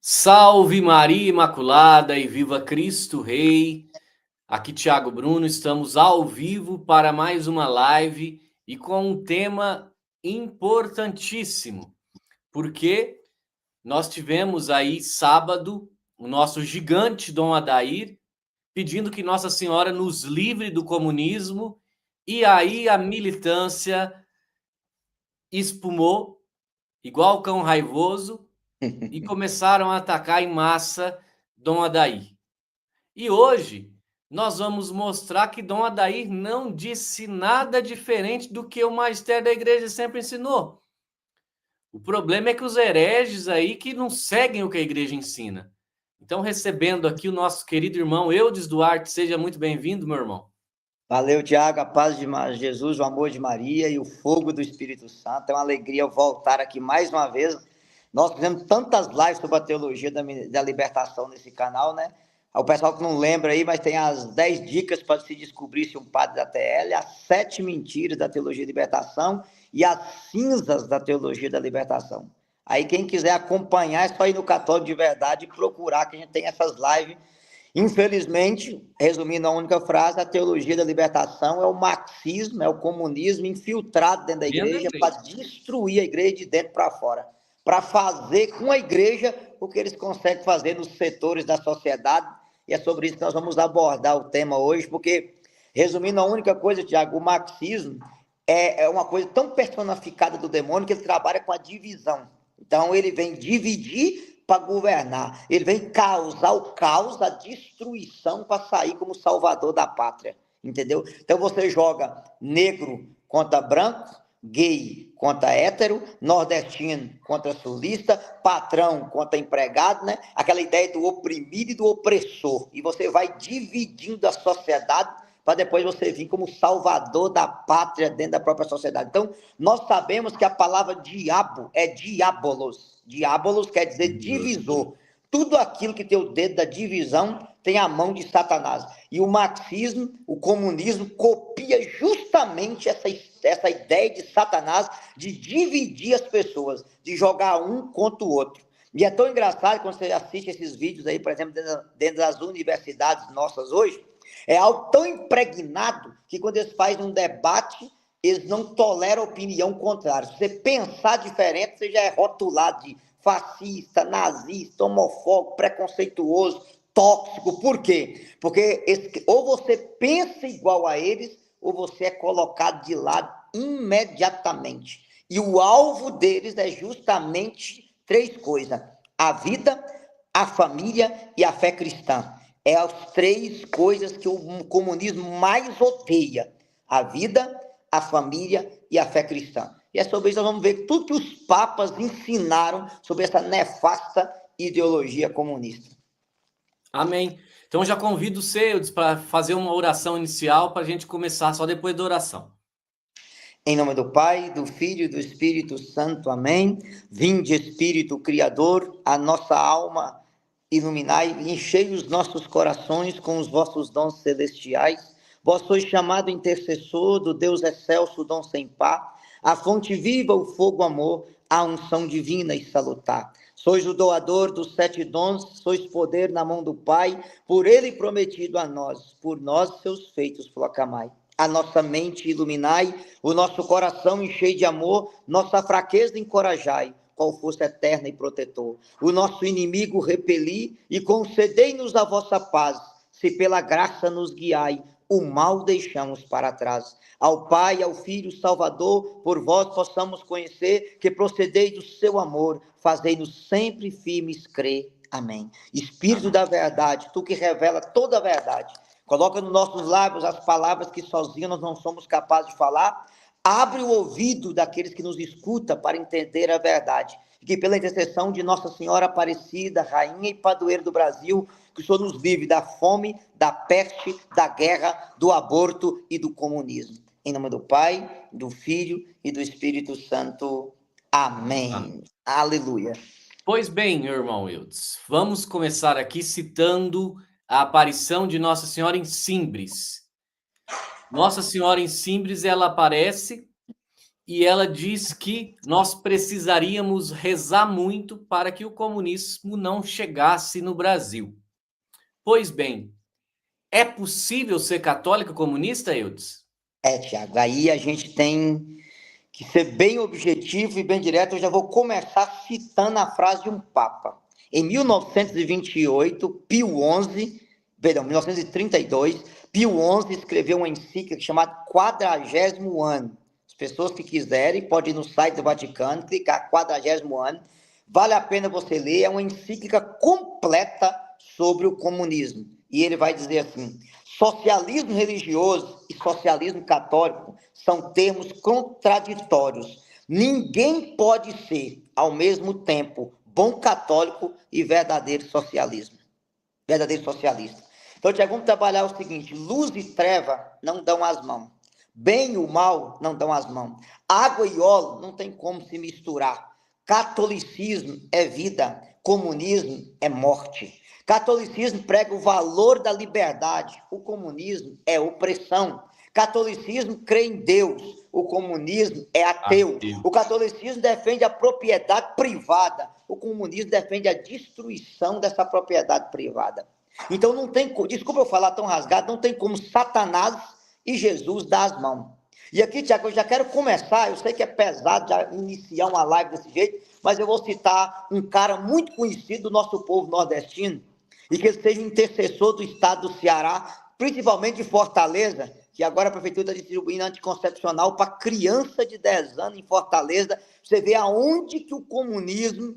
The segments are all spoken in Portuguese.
Salve Maria Imaculada e viva Cristo Rei. Aqui Thiago Bruno, estamos ao vivo para mais uma live e com um tema importantíssimo, porque nós tivemos aí sábado o nosso gigante Dom Adair pedindo que Nossa Senhora nos livre do comunismo e aí a militância espumou igual cão raivoso e começaram a atacar em massa Dom Adair. E hoje nós vamos mostrar que Dom Adair não disse nada diferente do que o magistério da igreja sempre ensinou. O problema é que os hereges aí que não seguem o que a igreja ensina. Então, recebendo aqui o nosso querido irmão Eudes Duarte, seja muito bem-vindo, meu irmão. Valeu, Tiago, a paz de Jesus, o amor de Maria e o fogo do Espírito Santo. É uma alegria voltar aqui mais uma vez. Nós fizemos tantas lives sobre a teologia da libertação nesse canal, né? O pessoal que não lembra aí, mas tem as 10 dicas para se descobrir se um padre da TL, as 7 mentiras da teologia da libertação e as cinzas da teologia da libertação. Aí quem quiser acompanhar é só ir no Católico de Verdade e procurar, que a gente tem essas lives. Infelizmente, resumindo a única frase, a teologia da libertação é o marxismo, é o comunismo infiltrado dentro da igreja para destruir a igreja de dentro para fora, para fazer com a igreja o que eles conseguem fazer nos setores da sociedade, e é sobre isso que nós vamos abordar o tema hoje, porque, resumindo a única coisa, Tiago, o marxismo é uma coisa tão personificada do demônio que ele trabalha com a divisão. Então, ele vem dividir para governar, ele vem causar o caos, a destruição para sair como salvador da pátria, entendeu? Então você joga negro contra branco, gay contra hétero, nordestino contra sulista, patrão contra empregado, né? Aquela ideia do oprimido e do opressor, e você vai dividindo a sociedade para depois você vir como salvador da pátria dentro da própria sociedade. Então, nós sabemos que a palavra diabo é diabolos. Diabolos quer dizer divisor. Tudo aquilo que tem o dedo da divisão tem a mão de Satanás. E o marxismo, o comunismo, copia justamente essa ideia de Satanás de dividir as pessoas, de jogar um contra o outro. E é tão engraçado quando você assiste esses vídeos aí, por exemplo, dentro das universidades nossas hoje, é algo tão impregnado que quando eles fazem um debate, eles não toleram opinião contrária. Se você pensar diferente, você já é rotulado de fascista, nazista, homofóbico, preconceituoso, tóxico. Por quê? Porque ou você pensa igual a eles, ou você é colocado de lado imediatamente. E o alvo deles é justamente 3 coisas: a vida, a família e a fé cristã. É as 3 coisas que o comunismo mais odeia: a vida, a família e a fé cristã. E é sobre isso que nós vamos ver tudo que os papas ensinaram sobre essa nefasta ideologia comunista. Amém. Então já convido você para fazer uma oração inicial para a gente começar só depois da oração. Em nome do Pai, do Filho e do Espírito Santo. Amém. Vinde, Espírito Criador, a nossa alma iluminai e enchei os nossos corações com os vossos dons celestiais. Vós sois chamado intercessor do Deus excelso, dom sem par, a fonte viva, o fogo, amor, a unção divina e salutar. Sois o doador dos 7 dons, sois poder na mão do Pai, por ele prometido a nós, por nós seus feitos proclamai. A nossa mente iluminai, o nosso coração enchei de amor, nossa fraqueza encorajai, qual força eterna e protetor. O nosso inimigo repeli e concedei-nos a vossa paz, se pela graça nos guiai, o mal deixamos para trás. Ao Pai, ao Filho, Salvador, por vós possamos conhecer que procedeis do seu amor, fazei-nos sempre firmes crer. Amém. Espírito da verdade, tu que revela toda a verdade, coloca nos nossos lábios as palavras que sozinhos nós não somos capazes de falar. Abre o ouvido daqueles que nos escutam para entender a verdade. E que pela intercessão de Nossa Senhora Aparecida, Rainha e Padroeira do Brasil, que o Senhor nos livre da fome, da peste, da guerra, do aborto e do comunismo. Em nome do Pai, do Filho e do Espírito Santo. Amém. Amém. Aleluia. Pois bem, meu irmão Eudes, vamos começar aqui citando a aparição de Nossa Senhora em Simbres. Nossa Senhora em Simbres, ela aparece e ela diz que nós precisaríamos rezar muito para que o comunismo não chegasse no Brasil. Pois bem, é possível ser católico comunista, Eudes? Tiago, aí a gente tem que ser bem objetivo e bem direto. Eu já vou começar citando a frase de um Papa. Em 1928, Pio XI, perdão, 1932, Pio XI escreveu uma encíclica chamada Quadragésimo Ano. As pessoas que quiserem podem ir no site do Vaticano, clicar Quadragésimo Ano. Vale a pena você ler, é uma encíclica completa sobre o comunismo. E ele vai dizer assim: socialismo religioso e socialismo católico são termos contraditórios. Ninguém pode ser, ao mesmo tempo, bom católico e verdadeiro socialismo. Verdadeiro socialista. Então, Tiago, vamos trabalhar o seguinte: luz e treva não dão as mãos. Bem e o mal não dão as mãos. Água e óleo não tem como se misturar. Catolicismo é vida, comunismo é morte. Catolicismo prega o valor da liberdade, o comunismo é opressão. Catolicismo crê em Deus, o comunismo é ateu. O catolicismo defende a propriedade privada, o comunismo defende a destruição dessa propriedade privada. Então não tem, desculpa eu falar tão rasgado, não tem como Satanás e Jesus dar as mãos. E aqui, Tiago, eu já quero começar, eu sei que é pesado já iniciar uma live desse jeito, mas eu vou citar um cara muito conhecido do nosso povo nordestino, e que ele seja intercessor do estado do Ceará, principalmente de Fortaleza, que agora a prefeitura está distribuindo anticoncepcional para criança de 10 anos em Fortaleza. Você vê aonde que o comunismo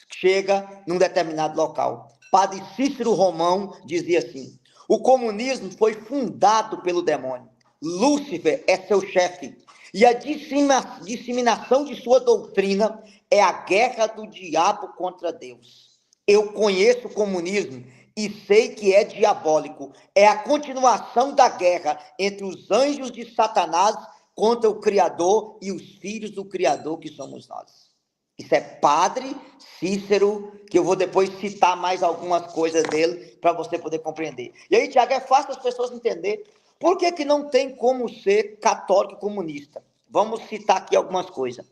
chega num determinado local. Padre Cícero Romão dizia assim: o comunismo foi fundado pelo demônio. Lúcifer é seu chefe. E a disseminação de sua doutrina é a guerra do diabo contra Deus. Eu conheço o comunismo e sei que é diabólico. É a continuação da guerra entre os anjos de Satanás contra o Criador e os filhos do Criador, que somos nós. Isso é Padre Cícero, que eu vou depois citar mais algumas coisas dele para você poder compreender. E aí, Tiago, é fácil as pessoas entenderem por que não tem como ser católico comunista. Vamos citar aqui algumas coisas.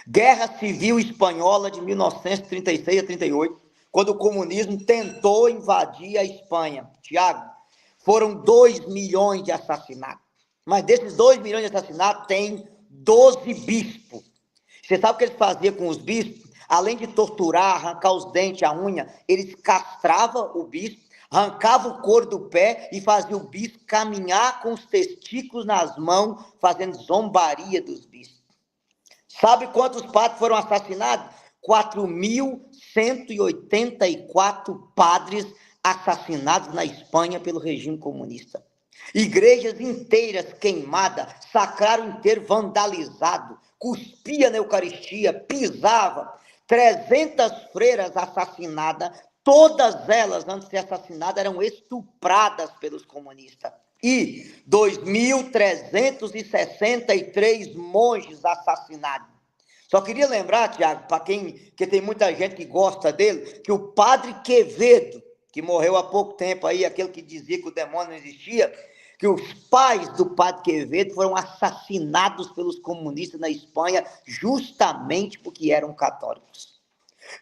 Guerra Civil Espanhola de 1936 a 38, quando o comunismo tentou invadir a Espanha. Tiago, foram 2 milhões de assassinatos. Mas desses 2 milhões de assassinatos, tem 12 bispos. Você sabe o que eles faziam com os bispos? Além de torturar, arrancar os dentes, a unha, eles castravam o bispo, arrancavam o couro do pé e faziam o bispo caminhar com os testículos nas mãos, fazendo zombaria dos bispos. Sabe quantos padres foram assassinados? 4.184 padres assassinados na Espanha pelo regime comunista. Igrejas inteiras queimadas, sacrário inteiro vandalizado, cuspia na Eucaristia, pisava. 300 freiras assassinadas, todas elas, antes de ser assassinadas, eram estupradas pelos comunistas. E 2.363 monges assassinados. Só queria lembrar, Tiago, para quem, que tem muita gente que gosta dele, que o padre Quevedo, que morreu há pouco tempo aí, aquele que dizia que o demônio não existia, que os pais do padre Quevedo foram assassinados pelos comunistas na Espanha, justamente porque eram católicos.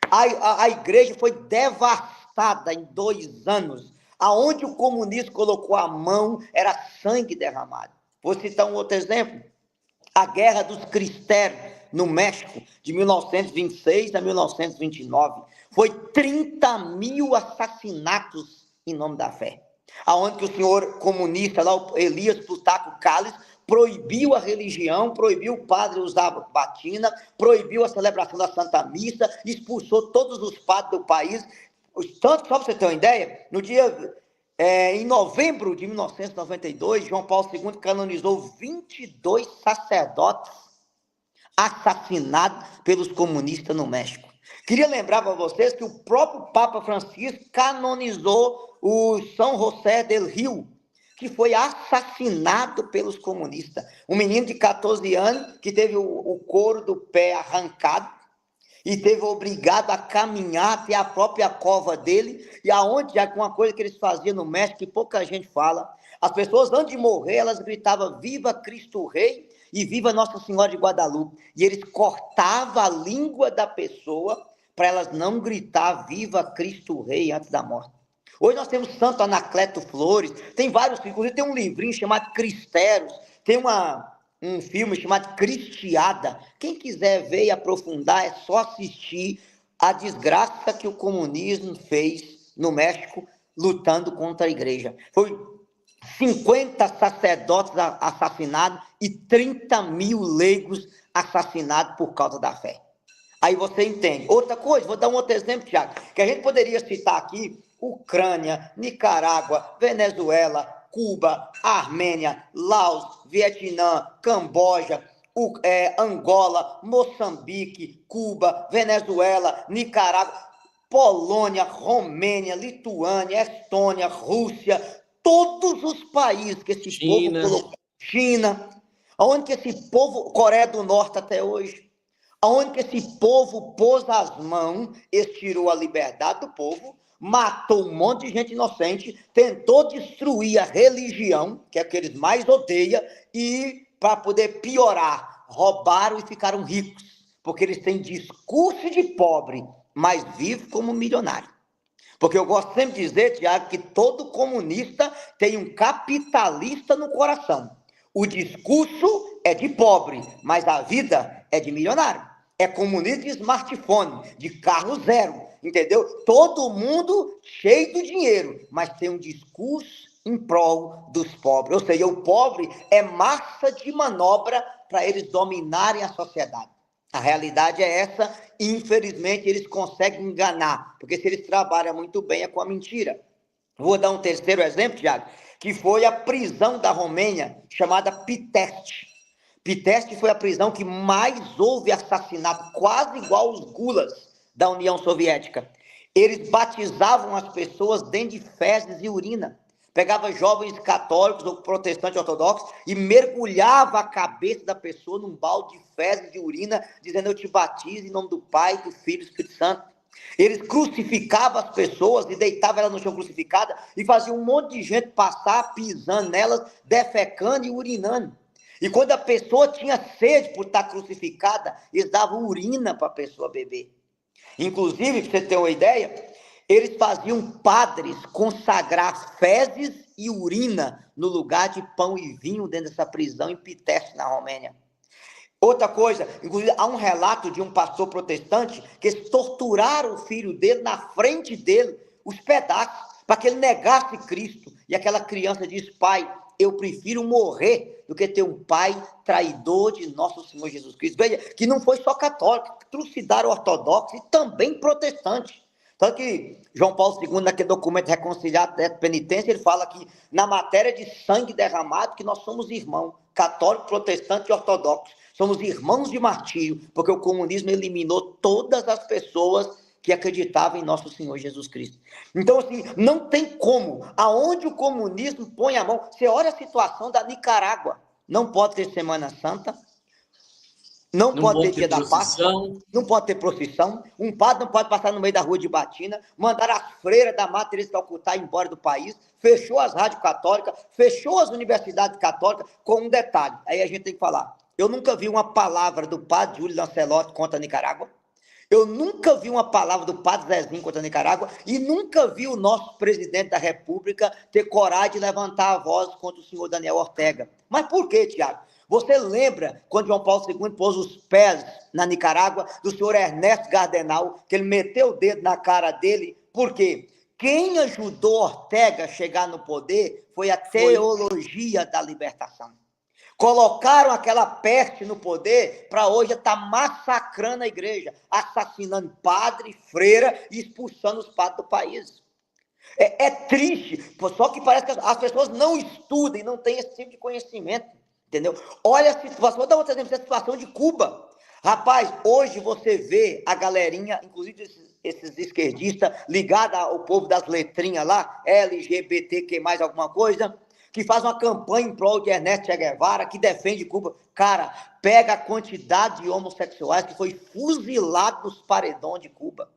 A igreja foi devastada em 2 anos. Aonde o comunismo colocou a mão, era sangue derramado. Vou citar um outro exemplo. A Guerra dos Cristérios, no México, de 1926 a 1929. Foi 30 mil assassinatos em nome da fé. Aonde que o senhor comunista, lá, o Elias Plutarco Calles, proibiu a religião, proibiu o padre usar batina, proibiu a celebração da Santa Missa, expulsou todos os padres do país. Tanto, só para você ter uma ideia, no dia... em novembro de 1992, João Paulo II canonizou 22 sacerdotes assassinados pelos comunistas no México. Queria lembrar para vocês que o próprio Papa Francisco canonizou o São José del Rio, que foi assassinado pelos comunistas. Um menino de 14 anos que teve o couro do pé arrancado e teve obrigado a caminhar até a própria cova dele, e aonde, já com uma coisa que eles faziam no México, que pouca gente fala, as pessoas antes de morrer, elas gritavam, viva Cristo Rei, e viva Nossa Senhora de Guadalupe. E eles cortavam a língua da pessoa para elas não gritar viva Cristo Rei antes da morte. Hoje nós temos Santo Anacleto Flores, tem vários, inclusive tem um livrinho chamado Cristeros, tem um filme chamado Cristiada. Quem quiser ver e aprofundar, é só assistir a desgraça que o comunismo fez no México, lutando contra a igreja. Foi 50 sacerdotes assassinados e 30 mil leigos assassinados por causa da fé. Aí você entende. Outra coisa, vou dar um outro exemplo, Tiago, que a gente poderia citar aqui: Ucrânia, Nicarágua, Venezuela, Cuba, Armênia, Laos, Vietnã, Camboja, Angola, Moçambique, Cuba, Venezuela, Nicarágua, Polônia, Romênia, Lituânia, Estônia, Rússia, todos os países que esse povo colocou, China, aonde que esse povo, Coreia do Norte até hoje, aonde que esse povo pôs as mãos, estirou a liberdade do povo, matou um monte de gente inocente, tentou destruir a religião, que é o que eles mais odeiam, e para poder piorar, roubaram e ficaram ricos, porque eles têm discurso de pobre, mas vivem como milionário. Porque eu gosto sempre de dizer, Tiago, que todo comunista tem um capitalista no coração. O discurso é de pobre, mas a vida é de milionário. É comunista de smartphone, de carro zero, entendeu? Todo mundo cheio do dinheiro, mas tem um discurso em prol dos pobres. Ou seja, o pobre é massa de manobra para eles dominarem a sociedade. A realidade é essa, e infelizmente eles conseguem enganar, porque se eles trabalham muito bem é com a mentira. Vou dar um terceiro exemplo, Tiago, que foi a prisão da Romênia, chamada Pitești. Pitești foi a prisão que mais houve assassinato, quase igual aos gulas da União Soviética. Eles batizavam as pessoas dentro de fezes e urina. Pegava jovens católicos ou protestantes ortodoxos e mergulhava a cabeça da pessoa num balde de fezes e urina, dizendo: eu te batizo em nome do Pai, do Filho e do Espírito Santo. Eles crucificavam as pessoas e deitavam elas no chão crucificada e faziam um monte de gente passar pisando nelas, defecando e urinando. E quando a pessoa tinha sede por estar crucificada, eles davam urina para a pessoa beber. Inclusive, para você ter uma ideia, eles faziam padres consagrar fezes e urina no lugar de pão e vinho dentro dessa prisão em Pitești, na Romênia. Outra coisa, inclusive há um relato de um pastor protestante que eles torturaram o filho dele na frente dele, os pedaços, para que ele negasse Cristo. E aquela criança diz: pai, eu prefiro morrer do que ter um pai traidor de nosso Senhor Jesus Cristo. Veja, que não foi só católico, trucidaram ortodoxo e também protestante. Tanto que João Paulo II, naquele documento reconciliado da penitência, ele fala que na matéria de sangue derramado, que nós somos irmãos, católico, protestante e ortodoxo. Somos irmãos de martírio, porque o comunismo eliminou todas as pessoas que acreditavam em nosso Senhor Jesus Cristo. Então, assim, não tem como. Aonde o comunismo põe a mão, você olha a situação da Nicarágua. Não pode ter Semana Santa, não pode ter dia da Páscoa, não pode ter procissão, um padre não pode passar no meio da rua de batina, mandar as freiras da Madre Teresa de Calcutá embora do país, fechou as rádios católicas, fechou as universidades católicas, com um detalhe, aí a gente tem que falar. Eu nunca vi uma palavra do padre Júlio Lancelotti contra a Nicarágua, eu nunca vi uma palavra do padre Zezinho contra a Nicarágua, e nunca vi o nosso presidente da República ter coragem de levantar a voz contra o senhor Daniel Ortega. Mas por quê, Tiago? Você lembra quando João Paulo II pôs os pés na Nicarágua, do senhor Ernesto Cardenal, que ele meteu o dedo na cara dele? Por quê? Quem ajudou Ortega a chegar no poder foi a teologia da libertação. Colocaram aquela peste no poder para hoje estar massacrando a igreja, assassinando padre, freira e expulsando os padres do país. É triste, só que parece que as pessoas não estudam e não têm esse tipo de conhecimento. Entendeu? Olha a situação, vou dar outro exemplo, a situação de Cuba. Rapaz, hoje você vê a galerinha, inclusive esses esquerdistas, ligados ao povo das letrinhas lá, LGBTQ mais alguma coisa, que faz uma campanha em prol de Ernesto Che Guevara, que defende Cuba. Cara, pega a quantidade de homossexuais que foi fuzilado nos paredões de Cuba.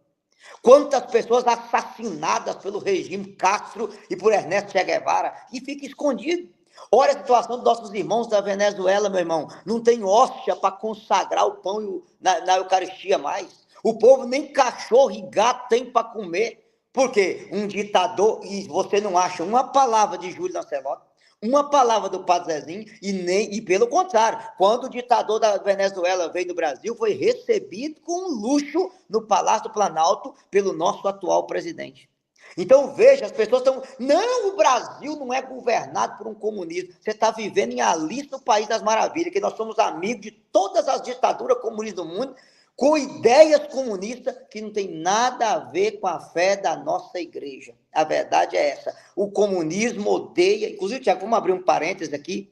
Quantas pessoas assassinadas pelo regime Castro e por Ernesto Che Guevara, e fica escondido. Olha a situação dos nossos irmãos da Venezuela, meu irmão. Não tem hóstia para consagrar o pão na Eucaristia mais. O povo nem cachorro e gato tem para comer. Por quê? Um ditador, e você não acha uma palavra de Júlio Lancelotti, uma palavra do Padre Zezinho, e pelo contrário, quando o ditador da Venezuela veio no Brasil, foi recebido com luxo no Palácio do Planalto pelo nosso atual presidente. Então veja, as pessoas estão. Não, o Brasil não é governado por um comunismo. Você está vivendo em Alice no País das Maravilhas, que nós somos amigos de todas as ditaduras comunistas do mundo, com ideias comunistas que não tem nada a ver com a fé da nossa igreja. A verdade é essa. O comunismo odeia. Inclusive, Tiago, vamos abrir um parênteses aqui.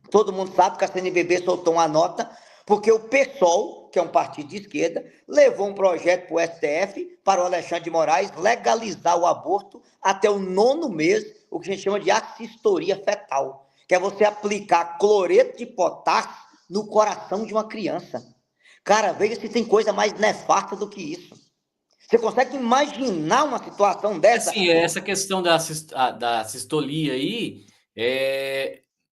Todo mundo sabe que a CNBB soltou uma nota, porque o PSOL, que é um partido de esquerda, levou um projeto para o STF, para o Alexandre de Moraes, legalizar o aborto até o 9º mês, o que a gente chama de assistoria fetal, que é você aplicar cloreto de potássio no coração de uma criança. Cara, veja se tem coisa mais nefasta do que isso. Você consegue imaginar uma situação dessa? Assim, essa questão da sistolia aí,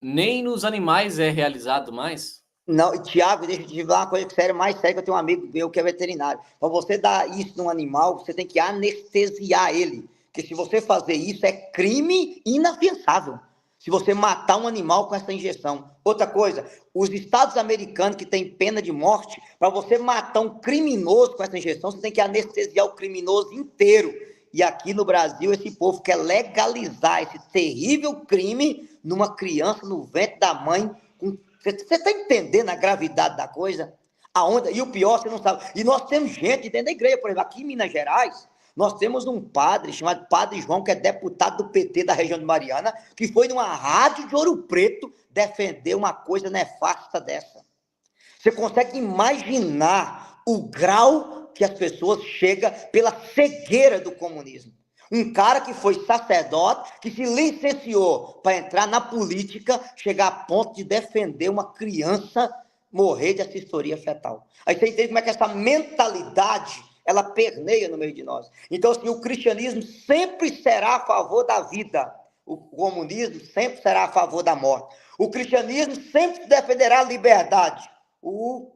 nem nos animais é realizado mais. Não, Tiago, deixa eu te falar uma coisa séria, mais séria, que eu tenho um amigo meu que é veterinário. Para você dar isso num animal, você tem que anestesiar ele. Porque se você fazer isso, é crime inafiançável. Se você matar um animal com essa injeção. Outra coisa, os estados americanos que têm pena de morte, para você matar um criminoso com essa injeção, você tem que anestesiar o criminoso inteiro. E aqui no Brasil, esse povo quer legalizar esse terrível crime numa criança no ventre da mãe com. Você está entendendo a gravidade da coisa? A onda, e o pior, você não sabe. E nós temos gente dentro da igreja, por exemplo, aqui em Minas Gerais, nós temos um padre chamado Padre João, que é deputado do PT da região de Mariana, que foi numa rádio de Ouro Preto defender uma coisa nefasta dessa. Você consegue imaginar o grau que as pessoas chegam pela cegueira do comunismo? Um cara que foi sacerdote, que se licenciou para entrar na política, chegar a ponto de defender uma criança morrer de assistoria fetal. Aí você entende como é que essa mentalidade, ela permeia no meio de nós. Então, assim, o cristianismo sempre será a favor da vida. O comunismo sempre será a favor da morte. O cristianismo sempre defenderá a liberdade. O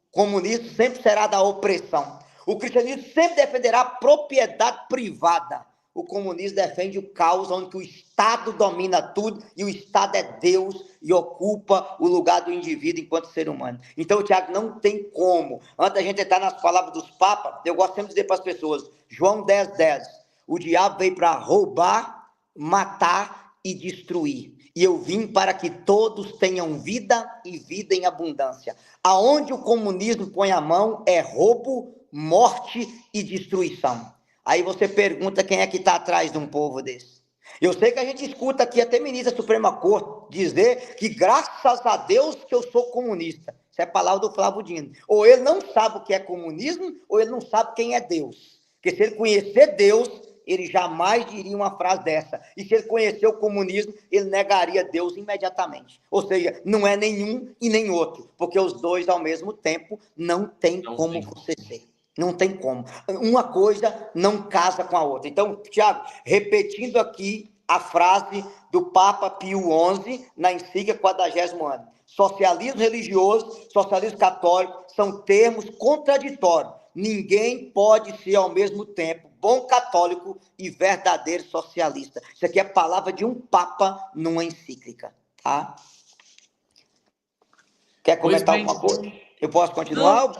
comunismo sempre será da opressão. O cristianismo sempre defenderá a propriedade privada. O comunismo defende o caos, onde o Estado domina tudo e o Estado é Deus e ocupa o lugar do indivíduo enquanto ser humano. Então, Tiago, não tem como. Antes da gente entrar nas palavras dos papas, eu gosto sempre de dizer para as pessoas, João 10:10, o diabo veio para roubar, matar e destruir. E eu vim para que todos tenham vida e vida em abundância. Aonde o comunismo põe a mão é roubo, morte e destruição. Aí você pergunta quem é que está atrás de um povo desse. Eu sei que a gente escuta aqui até ministra da Suprema Corte dizer que graças a Deus que eu sou comunista. Isso é a palavra do Flávio Dino. Ou ele não sabe o que é comunismo, ou ele não sabe quem é Deus. Porque se ele conhecer Deus, ele jamais diria uma frase dessa. E se ele conhecer o comunismo, ele negaria Deus imediatamente. Ou seja, não é nenhum e nem outro. Porque os dois, ao mesmo tempo, não tem como você ser. Não tem como. Uma coisa não casa com a outra. Então, Tiago, repetindo aqui a frase do Papa Pio XI na encíclica 40º ano. Socialismo religioso, socialismo católico são termos contraditórios. Ninguém pode ser, ao mesmo tempo, bom católico e verdadeiro socialista. Isso aqui é a palavra de um Papa numa encíclica. Tá? Quer comentar alguma coisa? Eu posso continuar?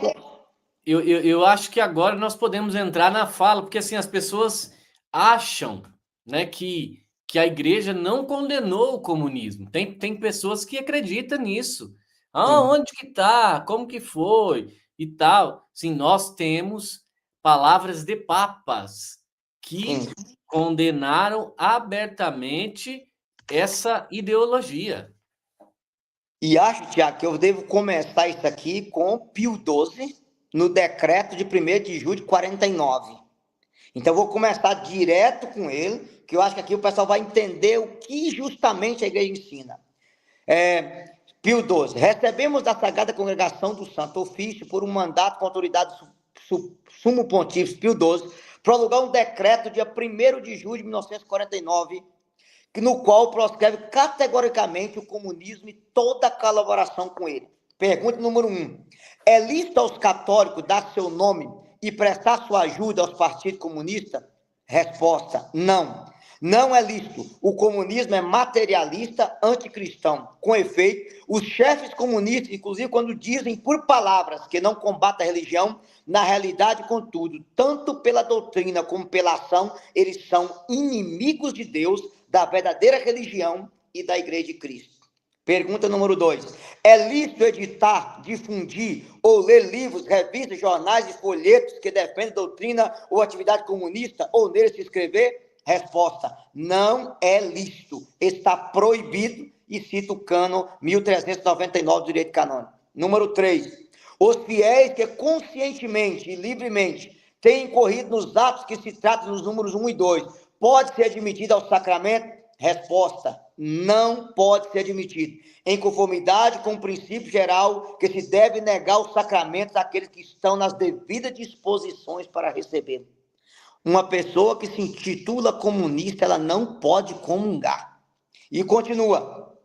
Eu acho que agora nós podemos entrar na fala, porque assim as pessoas acham, né, que a igreja não condenou o comunismo. Tem pessoas que acreditam nisso. Onde que tá? Como que foi? E tal. Sim, nós temos palavras de papas que condenaram abertamente essa ideologia. E acho, Tiago, que eu devo começar isso aqui com Pio XII, no decreto de 1º de julho de 49. Então, eu vou começar direto com ele, que eu acho que aqui o pessoal vai entender o que justamente a igreja ensina. Pio XII, recebemos da Sagrada Congregação do Santo Ofício, por um mandato com autoridade sumo pontífice Pio XII, prolongar um decreto dia 1º de julho de 1949, no qual proscreve categoricamente o comunismo e toda colaboração com ele. Pergunta número 1. É lícito aos católicos dar seu nome e prestar sua ajuda aos partidos comunistas? Resposta: não. Não é lícito. O comunismo é materialista, anticristão. Com efeito, os chefes comunistas, inclusive quando dizem por palavras que não combatem a religião, na realidade, contudo, tanto pela doutrina como pela ação, eles são inimigos de Deus, da verdadeira religião e da Igreja de Cristo. Pergunta número 2. É lícito editar, difundir ou ler livros, revistas, jornais e folhetos que defendem doutrina ou atividade comunista ou neles se inscrever? Resposta: não é lícito. Está proibido e cita o cânon 1399 do direito canônico. Número 3. Os fiéis que conscientemente e livremente têm incorrido nos atos que se tratam nos números 1 e 2, pode ser admitido ao sacramento? Resposta: não pode ser admitido, em conformidade com o princípio geral que se deve negar os sacramentos àqueles que estão nas devidas disposições para recebê-lo. Uma pessoa que se intitula comunista, ela não pode comungar. E continua.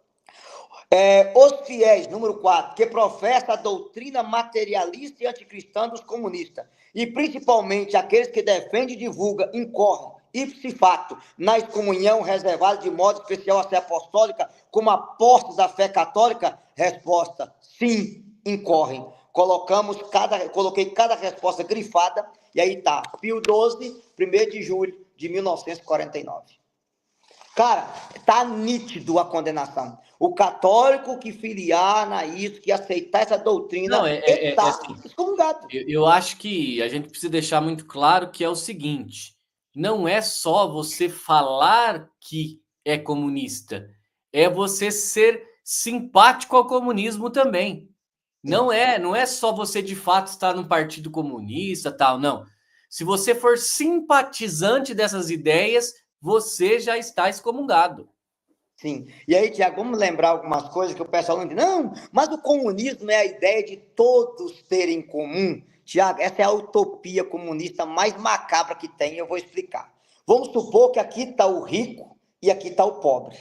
Os fiéis, número 4, que professam a doutrina materialista e anticristã dos comunistas, e principalmente aqueles que defendem e divulgam, incorrem, ipsi facto, na excomunhão reservada de modo especial à sé apostólica, como apóstolos da fé católica? Resposta: sim, incorrem. Coloquei cada resposta grifada, e aí tá, Pio XII, 1º de julho de 1949. Cara, tá nítido a condenação. O católico que filiar na isso, que aceitar essa doutrina, Não, está assim, excomungado. eu acho que a gente precisa deixar muito claro que é o seguinte: não é só você falar que é comunista, é você ser simpático ao comunismo também. Não é só você de fato estar no partido comunista, tal, não. Se você for simpatizante dessas ideias, você já está excomungado. Sim. E aí, Tiago, vamos lembrar algumas coisas que o pessoal não diz. Não, mas o comunismo é a ideia de todos terem em comum. Tiago, essa é a utopia comunista mais macabra que tem, eu vou explicar. Vamos supor que aqui está o rico e aqui está o pobre.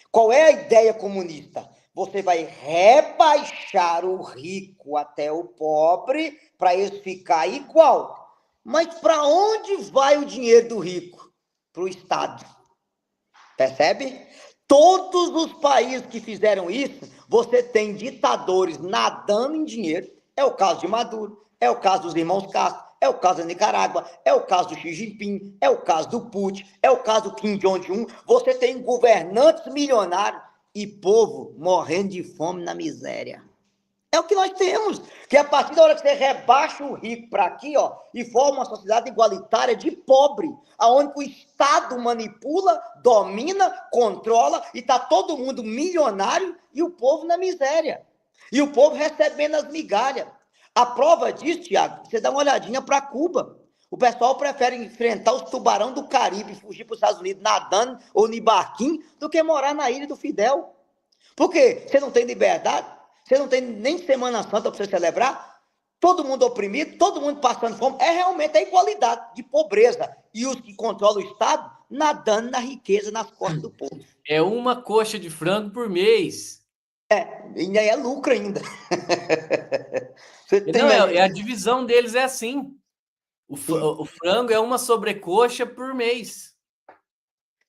Qual é a ideia comunista? Você vai rebaixar o rico até o pobre para eles ficar igual. Mas para onde vai o dinheiro do rico? Para o Estado. Percebe? Todos os países que fizeram isso, você tem ditadores nadando em dinheiro. É o caso de Maduro, é o caso dos irmãos Castro, é o caso da Nicarágua, é o caso do Xi Jinping, é o caso do Putin, é o caso do Kim Jong-un. Você tem governantes milionários e povo morrendo de fome na miséria. É o que nós temos, que a partir da hora que você rebaixa o rico para aqui, ó, e forma uma sociedade igualitária de pobre, aonde o Estado manipula, domina, controla, e está todo mundo milionário e o povo na miséria. E o povo recebendo as migalhas. A prova disso, Tiago, você dá uma olhadinha para Cuba. O pessoal prefere enfrentar os tubarão do Caribe e fugir para os Estados Unidos nadando ou no barquinho do que morar na ilha do Fidel. Por quê? Você não tem liberdade? Você não tem nem Semana Santa para você celebrar? Todo mundo oprimido, todo mundo passando fome. É realmente a igualdade de pobreza. E os que controlam o Estado nadando na riqueza nas costas do povo. É uma coxa de frango por mês. E aí é lucro ainda. Você tem Não, aí. é a divisão deles é assim. O frango é uma sobrecoxa por mês.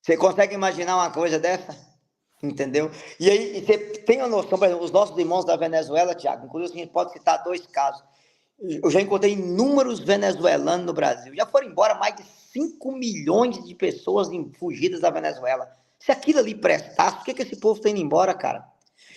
Você consegue imaginar uma coisa dessa? Entendeu? E aí, você tem a noção, por exemplo, os nossos irmãos da Venezuela, Tiago, inclusive a gente pode citar 2 casos. Eu já encontrei inúmeros venezuelanos no Brasil. Já foram embora mais de 5 milhões de pessoas fugidas da Venezuela. Se aquilo ali prestasse, por que esse povo está indo embora, cara?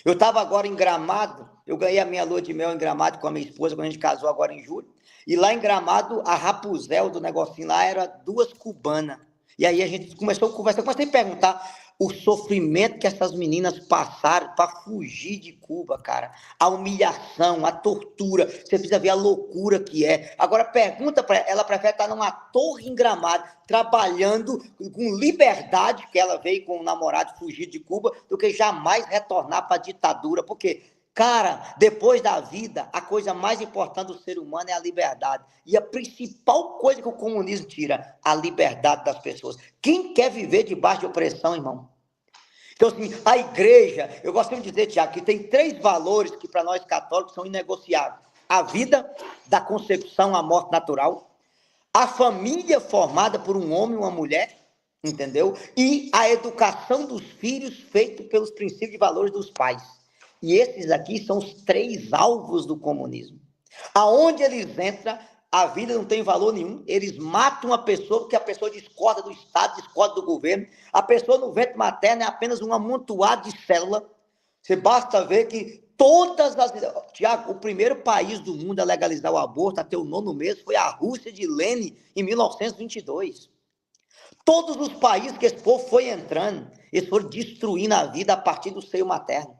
Eu estava agora em Gramado, eu ganhei a minha lua de mel em Gramado com a minha esposa, quando a gente casou agora em julho. E lá em Gramado, a Rapuzel do negocinho lá era 2 cubanas. E aí a gente começou a conversar, comecei a perguntar o sofrimento que essas meninas passaram para fugir de Cuba, cara. A humilhação, a tortura. Você precisa ver a loucura que é. Agora pergunta para ela, prefere estar numa torre em Gramado, trabalhando com liberdade, que ela veio com o namorado fugir de Cuba, do que jamais retornar para a ditadura. Porque, cara, depois da vida, a coisa mais importante do ser humano é a liberdade. E a principal coisa que o comunismo tira, a liberdade das pessoas. Quem quer viver debaixo de opressão, irmão? Então, assim, a igreja, eu gosto de dizer, Tiago, que tem 3 valores que para nós católicos são inegociáveis: a vida, da concepção à morte natural, a família formada por um homem e uma mulher, entendeu? E a educação dos filhos feita pelos princípios e valores dos pais. E esses aqui são os 3 alvos do comunismo. Aonde eles entram, a vida não tem valor nenhum. Eles matam uma pessoa porque a pessoa discorda do Estado, discorda do governo. A pessoa no ventre materno é apenas um amontoado de célula. Você basta ver que todas as... Tiago, o primeiro país do mundo a legalizar o aborto até o 9º mês foi a Rússia de Lenin, em 1922. Todos os países que esse povo foi entrando, eles foram destruindo a vida a partir do seio materno.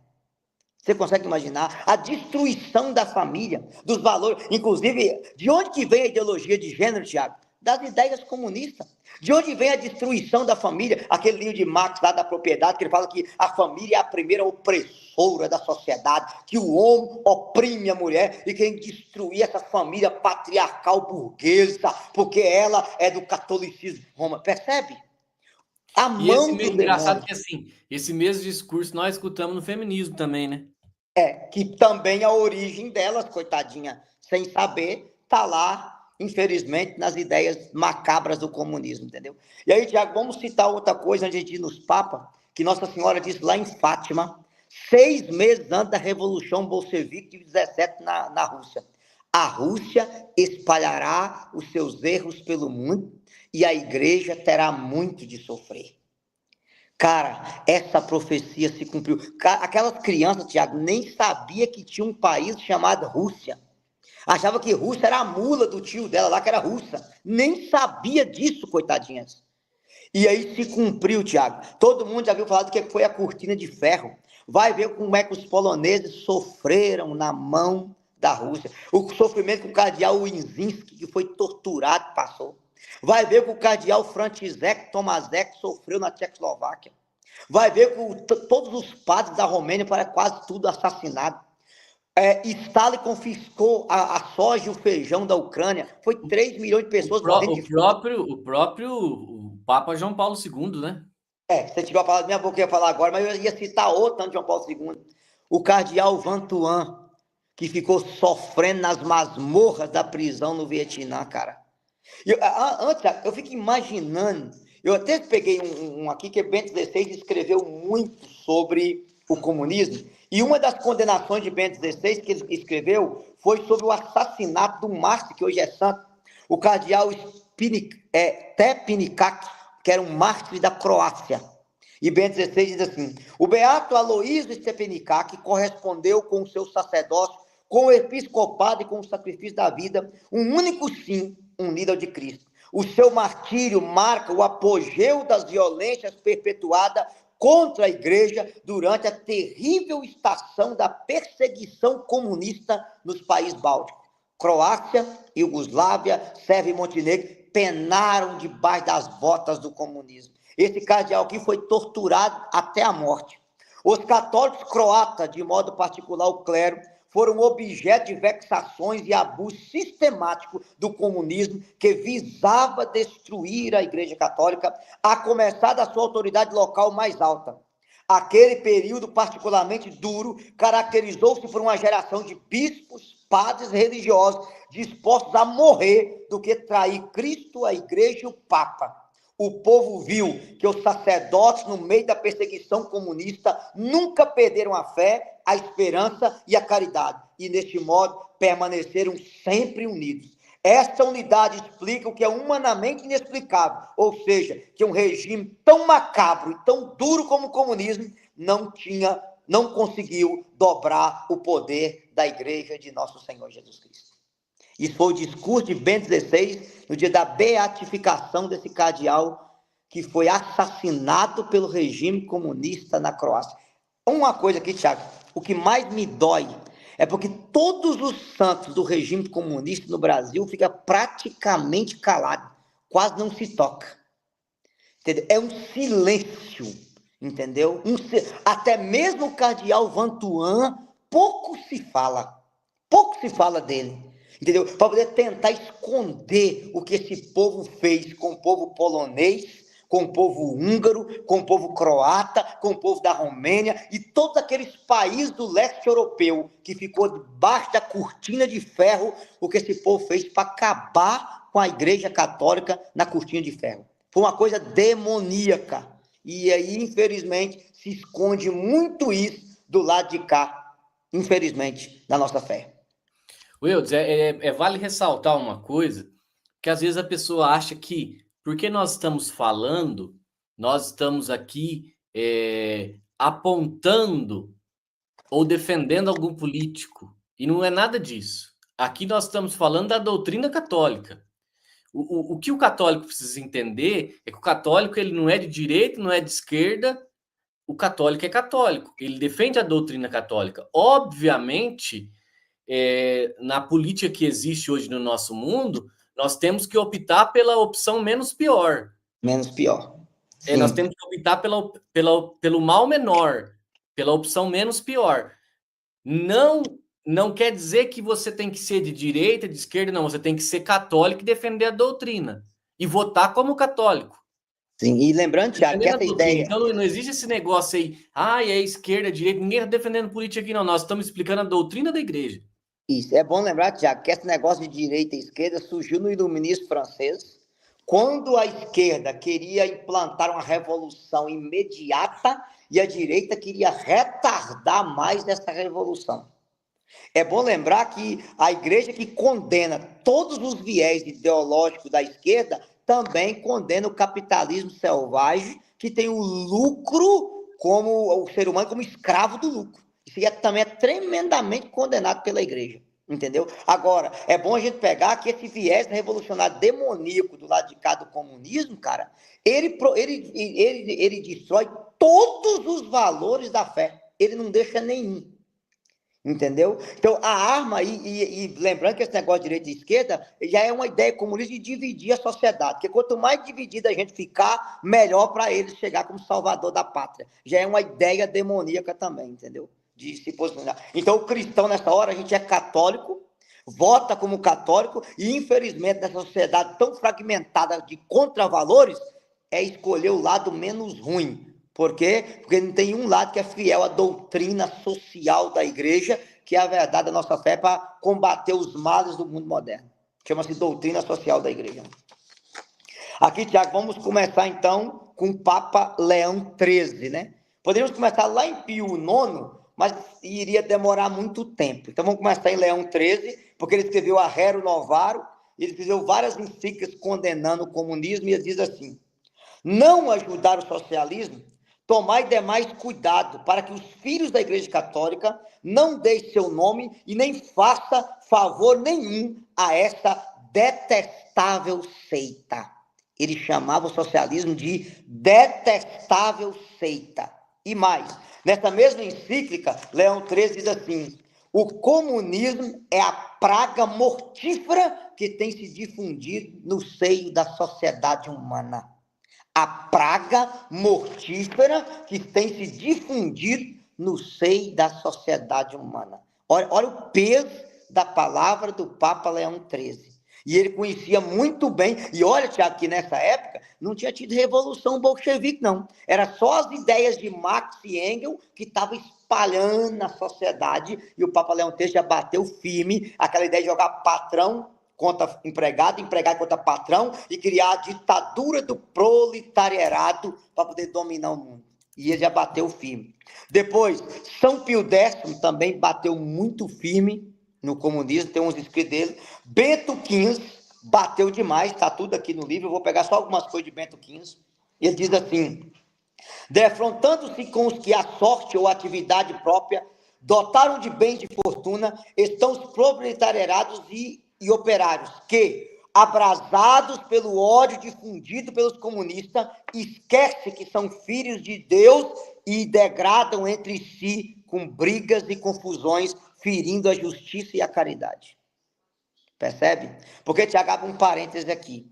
Você consegue imaginar a destruição da família, dos valores, inclusive, de onde que vem a ideologia de gênero, Tiago? Das ideias comunistas. De onde vem a destruição da família? Aquele livro de Marx lá da propriedade, que ele fala que a família é a primeira opressora da sociedade, que o homem oprime a mulher e quem destruir essa família patriarcal burguesa, porque ela é do catolicismo Roma. Percebe? A E esse mão do engraçado demônio. que assim, esse mesmo discurso nós escutamos no feminismo também, né? Que também a origem delas, coitadinha, sem saber, está lá, infelizmente, nas ideias macabras do comunismo, entendeu? E aí, Tiago, vamos citar outra coisa antes de ir nos papas, que Nossa Senhora disse lá em Fátima, 6 meses antes da Revolução Bolchevique de 17 na Rússia. A Rússia espalhará os seus erros pelo mundo e a igreja terá muito de sofrer. Cara, essa profecia se cumpriu. Aquelas crianças, Tiago, nem sabia que tinha um país chamado Rússia. Achava que Rússia era a mula do tio dela lá, que era russa. Nem sabia disso, coitadinhas. E aí se cumpriu, Tiago. Todo mundo já viu falar do que foi a cortina de ferro. Vai ver como é que os poloneses sofreram na mão da Rússia. O sofrimento que o cardeal Winzinski, que foi torturado, passou. Vai ver que o cardeal František Tomaszek sofreu na Tchecoslováquia. Vai ver que todos os padres da Romênia foram quase tudo assassinados. Stalin confiscou a soja e o feijão da Ucrânia. Foi 3 milhões de pessoas morrendo de fome. O Papa João Paulo II, né? Se tiver a palavra minha boca, eu ia falar agora, mas eu ia citar outro antes de João Paulo II. O cardeal Vantuan, que ficou sofrendo nas masmorras da prisão no Vietnã, cara. Antes, eu fico imaginando, eu até peguei um aqui que Bento XVI escreveu muito sobre o comunismo, e uma das condenações de Bento XVI que ele escreveu foi sobre o assassinato do mártir, que hoje é santo, o cardeal Tepinikak, que era um mártir da Croácia. E Bento XVI diz assim: o beato Aloísio Stepanikak correspondeu com o seu sacerdócio, com o episcopado e com o sacrifício da vida, um único sim, unido ao de Cristo. O seu martírio marca o apogeu das violências perpetuadas contra a igreja durante a terrível estação da perseguição comunista nos países bálticos. Croácia, Iugoslávia, Sérvia e Montenegro penaram debaixo das botas do comunismo. Esse cardeal aqui foi torturado até a morte. Os católicos croatas, de modo particular o clero, foram objeto de vexações e abuso sistemático do comunismo que visava destruir a Igreja Católica, a começar da sua autoridade local mais alta. Aquele período particularmente duro caracterizou-se por uma geração de bispos, padres religiosos dispostos a morrer do que trair Cristo, a Igreja e o Papa. O povo viu que os sacerdotes, no meio da perseguição comunista, nunca perderam a fé, a esperança e a caridade, e neste modo permaneceram sempre unidos. Esta unidade explica o que é humanamente inexplicável, ou seja, que um regime tão macabro e tão duro como o comunismo não conseguiu dobrar o poder da Igreja de nosso Senhor Jesus Cristo. Isso foi o discurso de Bento XVI no dia da beatificação desse cardeal que foi assassinado pelo regime comunista na Croácia. Uma coisa aqui, Tiago, o que mais me dói é porque todos os santos do regime comunista no Brasil ficam praticamente calados, quase não se toca. Entendeu? É um silêncio, entendeu? Até mesmo o cardeal Vantuan, pouco se fala dele. Entendeu? Para poder tentar esconder o que esse povo fez com o povo polonês, com o povo húngaro, com o povo croata, com o povo da Romênia e todos aqueles países do leste europeu que ficou debaixo da cortina de ferro, o que esse povo fez para acabar com a Igreja Católica na cortina de ferro. Foi uma coisa demoníaca. E aí, infelizmente, se esconde muito isso do lado de cá, infelizmente, da nossa fé. Wildes, vale ressaltar uma coisa, que às vezes a pessoa acha que, porque nós estamos falando, nós estamos aqui apontando ou defendendo algum político. E não é nada disso. Aqui nós estamos falando da doutrina católica. O que o católico precisa entender é que o católico ele não é de direita, não é de esquerda. O católico é católico. Ele defende a doutrina católica. Obviamente, na política que existe hoje no nosso mundo, nós temos que optar pela opção menos pior. Menos pior. Nós temos que optar pelo mal menor, pela opção menos pior. Não quer dizer que você tem que ser de direita, de esquerda, não. Você tem que ser católico e defender a doutrina. E votar como católico. Sim, e lembrando, Tiago, que essa ideia... Então não existe esse negócio aí, é esquerda, direita, ninguém está defendendo política aqui, não. Nós estamos explicando a doutrina da igreja. Isso, é bom lembrar, Tiago, que esse negócio de direita e esquerda surgiu no iluminismo francês, quando a esquerda queria implantar uma revolução imediata e a direita queria retardar mais essa revolução. É bom lembrar que a igreja que condena todos os viés ideológicos da esquerda também condena o capitalismo selvagem, que tem o lucro como o ser humano como escravo do lucro. Isso também é tremendamente condenado pela igreja, entendeu? Agora, é bom a gente pegar que esse viés revolucionário demoníaco do lado de cá do comunismo, cara, ele destrói todos os valores da fé. Ele não deixa nenhum. Entendeu? Então, a arma, e lembrando que esse negócio de direita e esquerda já é uma ideia comunista de dividir a sociedade, porque quanto mais dividida a gente ficar, melhor para eles chegar como salvador da pátria. Já é uma ideia demoníaca também, entendeu? De se posicionar. Então, o cristão, nessa hora, a gente é católico, vota como católico, e infelizmente, nessa sociedade tão fragmentada de contravalores, é escolher o lado menos ruim. Por quê? Porque não tem um lado que é fiel à doutrina social da igreja, que é a verdade da nossa fé para combater os males do mundo moderno. Chama-se doutrina social da igreja. Aqui, Tiago, vamos começar então com o Papa Leão XIII, né? Poderíamos começar lá em Pio IX, mas iria demorar muito tempo. Então vamos começar em Leão XIII, porque ele escreveu a Rerum Novarum, ele escreveu várias encíclicas condenando o comunismo, e ele diz assim: não ajudar o socialismo, tomai demais cuidado para que os filhos da Igreja Católica não deixem seu nome e nem faça favor nenhum a essa detestável seita. Ele chamava o socialismo de detestável seita. E mais, nessa mesma encíclica, Leão XIII diz assim: o comunismo é a praga mortífera que tem se difundido no seio da sociedade humana. A praga mortífera que tem se difundido no seio da sociedade humana. Olha o peso da palavra do Papa Leão XIII. E ele conhecia muito bem, e olha, Tiago, que nessa época não tinha tido revolução bolchevique, não. Era só as ideias de Marx e Engels que estavam espalhando na sociedade, e o Papa Leão XIII já bateu firme, aquela ideia de jogar patrão contra empregado, empregado contra patrão, e criar a ditadura do proletariado para poder dominar o mundo. E ele já bateu firme. Depois, São Pio X também bateu muito firme no comunismo, tem uns escritos dele. Bento XV bateu demais, está tudo aqui no livro, eu vou pegar só algumas coisas de Bento XV. Ele diz assim: defrontando-se com os que a sorte ou a atividade própria dotaram de bens de fortuna, estão os proletariados e operários que, abrasados pelo ódio difundido pelos comunistas, esquecem que são filhos de Deus e degradam entre si com brigas e confusões, ferindo a justiça e a caridade. Percebe? Porque, Tiago, abre um parêntese aqui.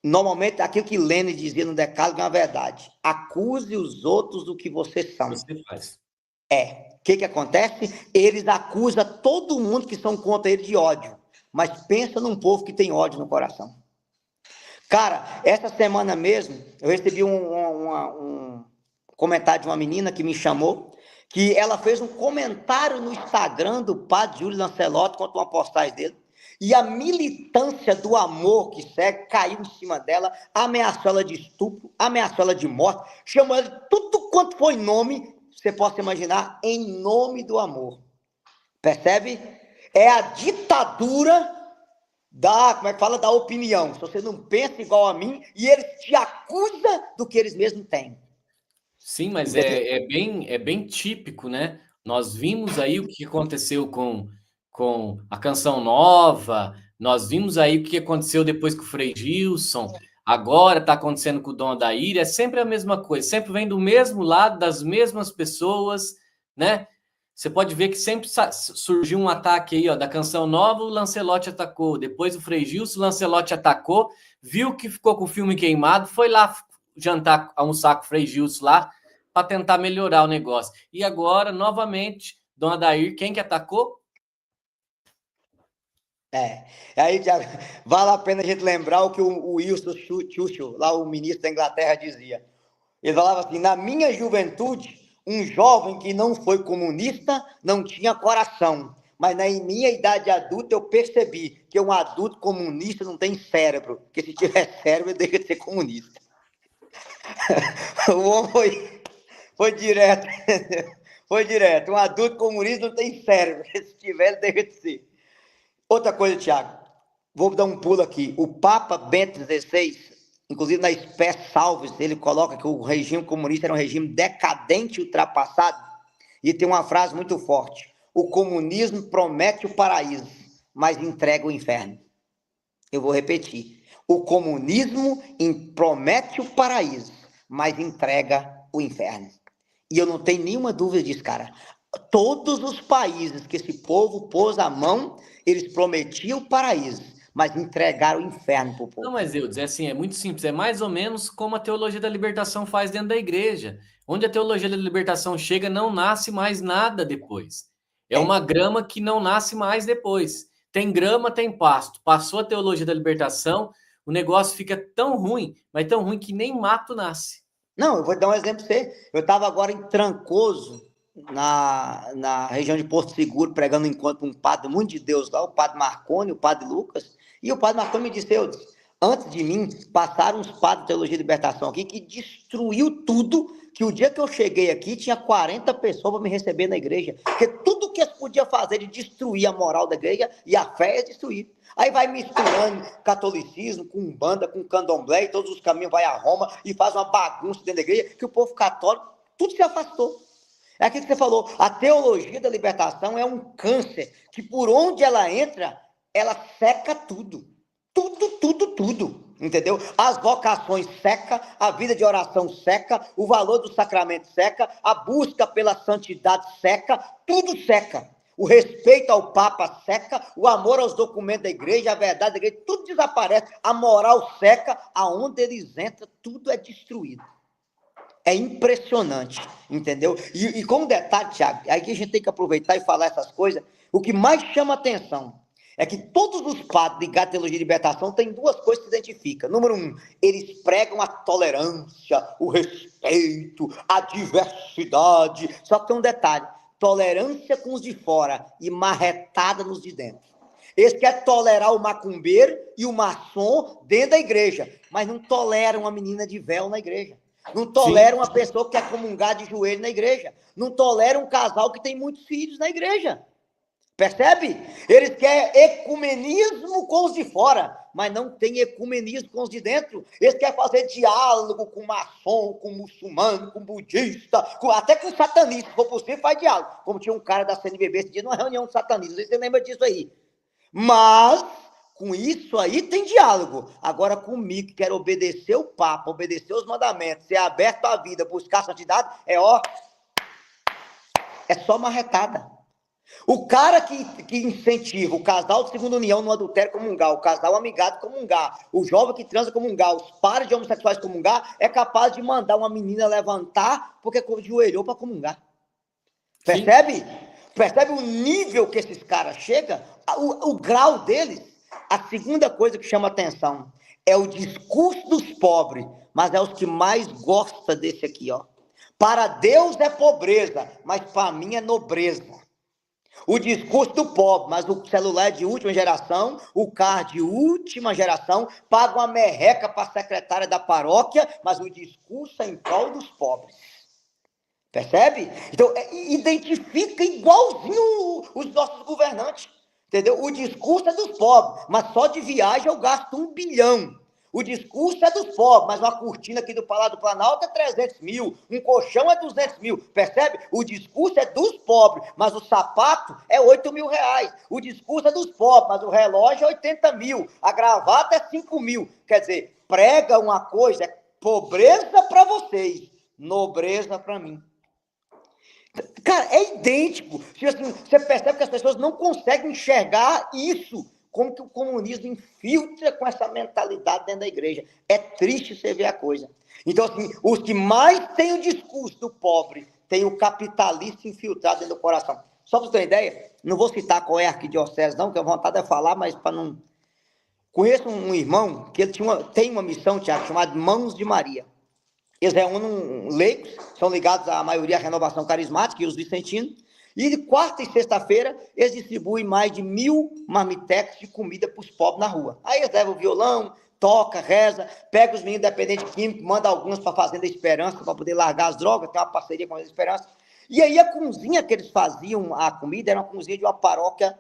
Normalmente, aquilo que Lênin dizia no Decálogo é uma verdade. Acuse os outros do que vocês são. Você faz. O que acontece? Eles acusam todo mundo que são contra ele de ódio. Mas pensa num povo que tem ódio no coração. Cara, essa semana mesmo, eu recebi um comentário de uma menina que me chamou, que ela fez um comentário no Instagram do padre Júlio Lancelotti contra uma postagem dele, e a militância do amor que segue caiu em cima dela, ameaçou ela de estupro, ameaçou ela de morte, chamou ela de tudo quanto foi nome, você possa imaginar, em nome do amor. Percebe? É a ditadura como é que fala, da opinião. Se você não pensa igual a mim, e eles te acusam do que eles mesmos têm. Sim, mas é bem típico, né? Nós vimos aí o que aconteceu com a Canção Nova, nós vimos aí o que aconteceu depois com o Frei Gilson, agora está acontecendo com o Dom Adair, é sempre a mesma coisa, sempre vem do mesmo lado, das mesmas pessoas, né? Você pode ver que sempre surgiu um ataque aí, ó, da Canção Nova, o Lancelotti atacou, depois o Frei Gilson, o Lancelotti atacou, viu que ficou com o filme queimado, foi lá jantar, almoçar com o Frei Gilson lá, para tentar melhorar o negócio. E agora, novamente, Dona Dair, quem que atacou? Aí, Thiago, vale a pena a gente lembrar o que o Winston Churchill, lá o ministro da Inglaterra, dizia. Ele falava assim: na minha juventude, um jovem que não foi comunista não tinha coração. Mas na minha idade adulta eu percebi que um adulto comunista não tem cérebro, porque se tiver cérebro ele deixa de ser comunista. O homem foi direto, foi direto. Um adulto comunista não tem cérebro, se tiver ele deixa de ser. Outra coisa, Tiago, vou dar um pulo aqui. O Papa Bento XVI, inclusive na Spes Salves, ele coloca que o regime comunista era um regime decadente e ultrapassado, e tem uma frase muito forte: o comunismo promete o paraíso, mas entrega o inferno. Eu vou repetir: o comunismo promete o paraíso, mas entrega o inferno. E eu não tenho nenhuma dúvida disso, cara. Todos os países que esse povo pôs a mão, eles prometiam o paraíso, mas entregaram o inferno para o Não, povo. mas eu dizer assim, é muito simples, é mais ou menos como a teologia da libertação faz dentro da igreja. Onde a teologia da libertação chega, não nasce mais nada depois. É uma grama que não nasce mais depois. Tem grama, tem pasto. Passou a teologia da libertação, o negócio fica tão ruim, mas tão ruim que nem mato nasce. Não, eu vou dar um exemplo para você. Eu estava agora em Trancoso, na região de Porto Seguro, pregando um encontro com um padre muito de Deus lá, o padre Marconi, o padre Lucas, e o padre Marconi me disse: eu, antes de mim, passaram uns padres de teologia de libertação aqui que destruiu tudo, que o dia que eu cheguei aqui tinha 40 pessoas para me receber na igreja, porque tudo que eles podiam fazer de destruir a moral da igreja e a fé é destruir. Aí vai misturando catolicismo com umbanda, com candomblé, e todos os caminhos vai a Roma e faz uma bagunça dentro da igreja, que o povo católico, tudo se afastou. É aquilo que você falou, a teologia da libertação é um câncer, que por onde ela entra, ela seca tudo. Tudo, tudo, tudo. Entendeu? As vocações seca, a vida de oração seca, o valor do sacramento seca, a busca pela santidade seca, tudo seca. O respeito ao Papa seca, o amor aos documentos da igreja, a verdade da igreja, tudo desaparece, a moral seca, aonde eles entram, tudo é destruído. É impressionante, entendeu? E como detalhe, Thiago, aí a gente tem que aproveitar e falar essas coisas, o que mais chama atenção é que todos os padres ligados à teologia de libertação têm duas coisas que se identificam. Número um, eles pregam a tolerância, o respeito, a diversidade. Só que tem um detalhe: tolerância com os de fora e marretada nos de dentro. Eles querem tolerar o macumbeiro e o maçom dentro da igreja, mas não toleram uma menina de véu na igreja. Não toleram uma pessoa que quer comungar de joelho na igreja. Não toleram um casal que tem muitos filhos na igreja. Percebe? Eles querem ecumenismo com os de fora, mas não tem ecumenismo com os de dentro. Eles querem fazer diálogo com maçom, com muçulmano, com budista, até com satanista. Se for possível, faz diálogo. Como tinha um cara da CNBB esse dia numa reunião de satanistas. Não sei se você lembra disso aí. Mas, com isso aí tem diálogo. Agora, comigo, que quero obedecer o Papa, obedecer os mandamentos, ser aberto à vida, buscar a santidade, é só marretada. O cara que incentiva o casal de segunda união no adultério comungar, o casal amigado comungar, o jovem que transa comungar, os pares de homossexuais comungar, é capaz de mandar uma menina levantar porque ajoelhou para comungar. Percebe? Sim. Percebe o nível que esses caras chegam? O grau deles? A segunda coisa que chama atenção É o discurso dos pobres, mas é os que mais gostam desse aqui, ó. Para Deus é pobreza, mas para mim é nobreza. O discurso do pobre, mas o celular é de última geração, o carro de última geração, paga uma merreca para a secretária da paróquia, mas o discurso é em prol dos pobres. Percebe? Então, identifica igualzinho os nossos governantes. Entendeu? O discurso é dos pobres, mas só de viagem eu gasto 1 bilhão. O discurso é dos pobres, mas uma cortina aqui do Palácio do Planalto é 300 mil, um colchão é 200 mil, percebe? O discurso é dos pobres, mas o sapato é 8 mil reais. O discurso é dos pobres, mas o relógio é 80 mil, a gravata é 5 mil. Quer dizer, prega uma coisa, é pobreza para vocês, nobreza para mim. Cara, é idêntico. Você percebe que as pessoas não conseguem enxergar isso, como que o comunismo infiltra com essa mentalidade dentro da igreja. É triste você ver a coisa. Então, assim, os que mais têm o discurso do pobre, tem o capitalista infiltrado dentro do coração. Só para você ter uma ideia, não vou citar qual é a arquidiocese, não, que a vontade é falar, mas para não... Conheço um irmão que ele tem uma missão, Tiago, chamada Mãos de Maria. Eles reúnem leigos, são ligados à maioria à renovação carismática e os vicentinos, e de quarta e sexta-feira eles distribuem mais de 1.000 marmitecos de comida para os pobres na rua. Aí eles levam o violão, toca, reza, pega os meninos dependentes químicos, manda alguns para a Fazenda Esperança, para poder largar as drogas, tem uma parceria com a Esperança. E aí a cozinha que eles faziam, a comida, era uma cozinha de uma paróquia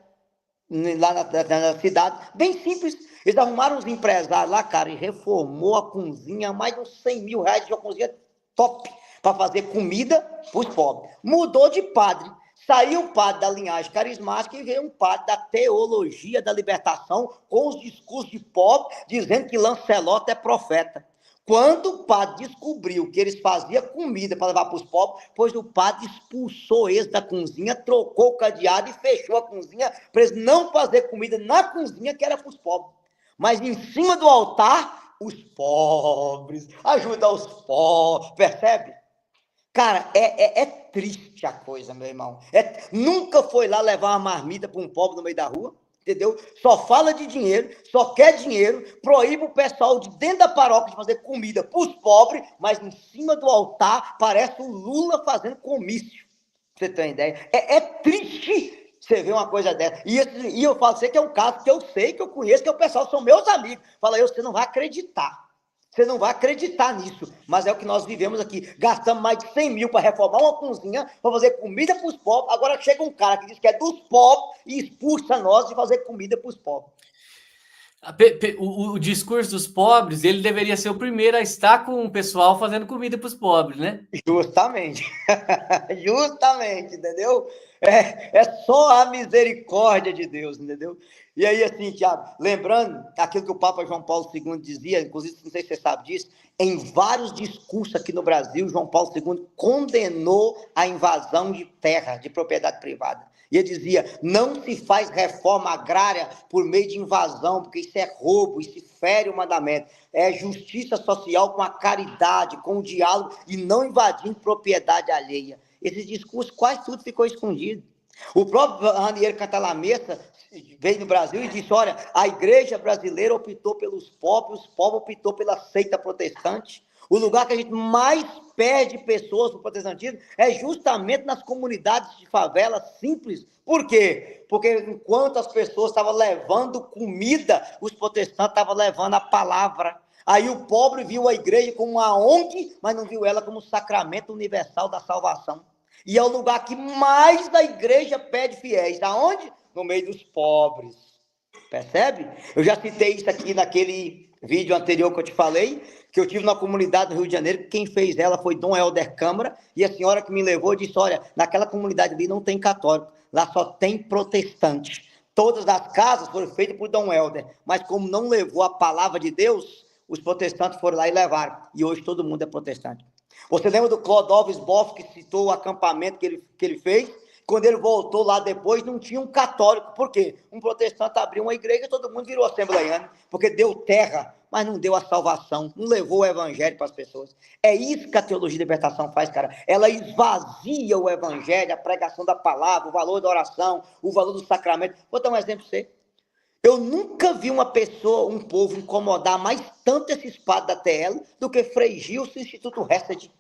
lá na cidade, bem simples. Eles arrumaram uns empresários lá, cara, e reformou a cozinha, mais de uns 100 mil reais de uma cozinha top, para fazer comida para os pobres. Mudou de padre. Saiu o padre da linhagem carismática e veio um padre da teologia da libertação, com os discursos de pobre, dizendo que Lancelot é profeta. Quando o padre descobriu que eles faziam comida para levar para os pobres, pois o padre expulsou eles da cozinha, trocou o cadeado e fechou a cozinha para eles não fazer comida na cozinha que era para os pobres. Mas em cima do altar, os pobres, ajuda os pobres, percebe? Cara, é triste a coisa, meu irmão. Nunca foi lá levar uma marmita para um pobre no meio da rua, entendeu? Só fala de dinheiro, só quer dinheiro, proíbe o pessoal de dentro da paróquia de fazer comida para os pobres, mas em cima do altar parece o Lula fazendo comício. Pra você ter uma ideia? É triste você ver uma coisa dessa. E eu falo, você que é um caso que eu sei, que eu conheço, que o pessoal são meus amigos. Fala, você não vai acreditar. Você não vai acreditar nisso, mas é o que nós vivemos aqui. Gastamos mais de 100 mil para reformar uma cozinha, para fazer comida para os pobres. Agora chega um cara que diz que é dos pobres e expulsa nós de fazer comida para os pobres. O discurso dos pobres, ele deveria ser o primeiro a estar com o pessoal fazendo comida para os pobres, né? Justamente. Justamente, entendeu? É só a misericórdia de Deus, entendeu? E aí, assim, Tiago, lembrando aquilo que o Papa João Paulo II dizia, inclusive, não sei se você sabe disso, em vários discursos aqui no Brasil, João Paulo II condenou a invasão de terra, de propriedade privada. E ele dizia, não se faz reforma agrária por meio de invasão, porque isso é roubo, isso fere o mandamento. É justiça social com a caridade, com o diálogo, e não invadindo propriedade alheia. Esse discurso quase tudo ficou escondido. O próprio Raniero Cantalamessa veio no Brasil e disse, olha, a igreja brasileira optou pelos pobres, os pobres optou pela seita protestante. O lugar que a gente mais perde pessoas para o protestantismo é justamente nas comunidades de favela simples. Por quê? Porque enquanto as pessoas estavam levando comida, os protestantes estavam levando a palavra. Aí o pobre viu a igreja como uma ONG, mas não viu ela como sacramento universal da salvação. E é o lugar que mais a igreja pede fiéis. Aonde? No meio dos pobres. Percebe? Eu já citei isso aqui naquele vídeo anterior que eu te falei, que eu tive na comunidade do Rio de Janeiro, quem fez ela foi Dom Helder Câmara, e a senhora que me levou disse, olha, naquela comunidade ali não tem católico, lá só tem protestante. Todas as casas foram feitas por Dom Helder, mas como não levou a palavra de Deus, os protestantes foram lá e levaram, e hoje todo mundo é protestante. Você lembra do Clodóvis Boff, que citou o acampamento que ele fez? Quando ele voltou lá depois, não tinha um católico. Por quê? Um protestante abriu uma igreja e todo mundo virou assembleiano, porque deu terra, mas não deu a salvação, não levou o evangelho para as pessoas. É isso que a teologia de libertação faz, cara. Ela esvazia o evangelho, a pregação da palavra, o valor da oração, o valor do sacramento. Vou dar um exemplo para você. Eu nunca vi uma pessoa, um povo incomodar mais tanto esses padres da TL do que Frei Gilson e o Instituto Hesed.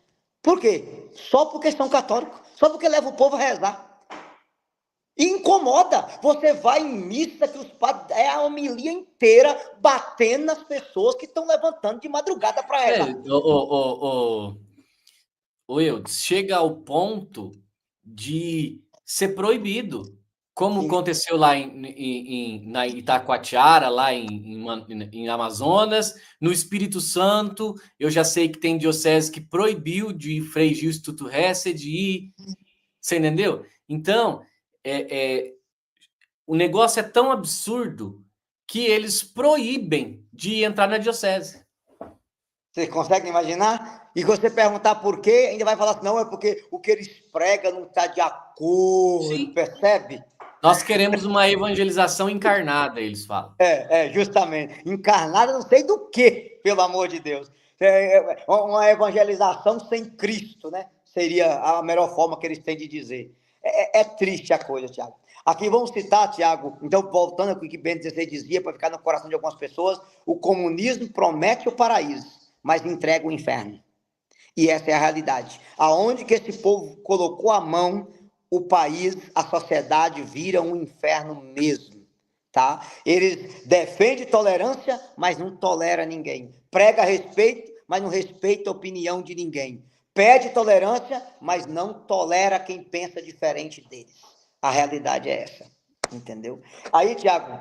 Por quê? Só porque são católicos, só porque leva o povo a rezar. E incomoda. Você vai em missa que os padres, é a homilia inteira batendo nas pessoas que estão levantando de madrugada para rezar. Eudes, chega ao ponto de ser proibido, como Sim. aconteceu lá na Itacoatiara, lá em Amazonas, no Espírito Santo. Eu já sei que tem diocese que proibiu de Frei Gil Instituto Hesed ir, você entendeu? Então, o negócio é tão absurdo que eles proíbem de entrar na diocese. Você consegue imaginar? E você perguntar por quê, ainda vai falar assim, não, é porque o que eles pregam não está de acordo, Sim. percebe? Nós queremos uma evangelização encarnada, eles falam. Justamente. Encarnada não sei do que, pelo amor de Deus. Uma evangelização sem Cristo, né? Seria a melhor forma que eles têm de dizer. É triste a coisa, Tiago. Aqui vamos citar, Tiago, então, voltando ao que Bento XVI dizia, para ficar no coração de algumas pessoas, o comunismo promete o paraíso, mas entrega o inferno. E essa é a realidade. Aonde que esse povo colocou a mão, o país, a sociedade vira um inferno mesmo, tá? Eles defendem tolerância, mas não tolera ninguém. Prega respeito, mas não respeita a opinião de ninguém. Pede tolerância, mas não tolera quem pensa diferente deles. A realidade é essa, entendeu? Aí, Tiago,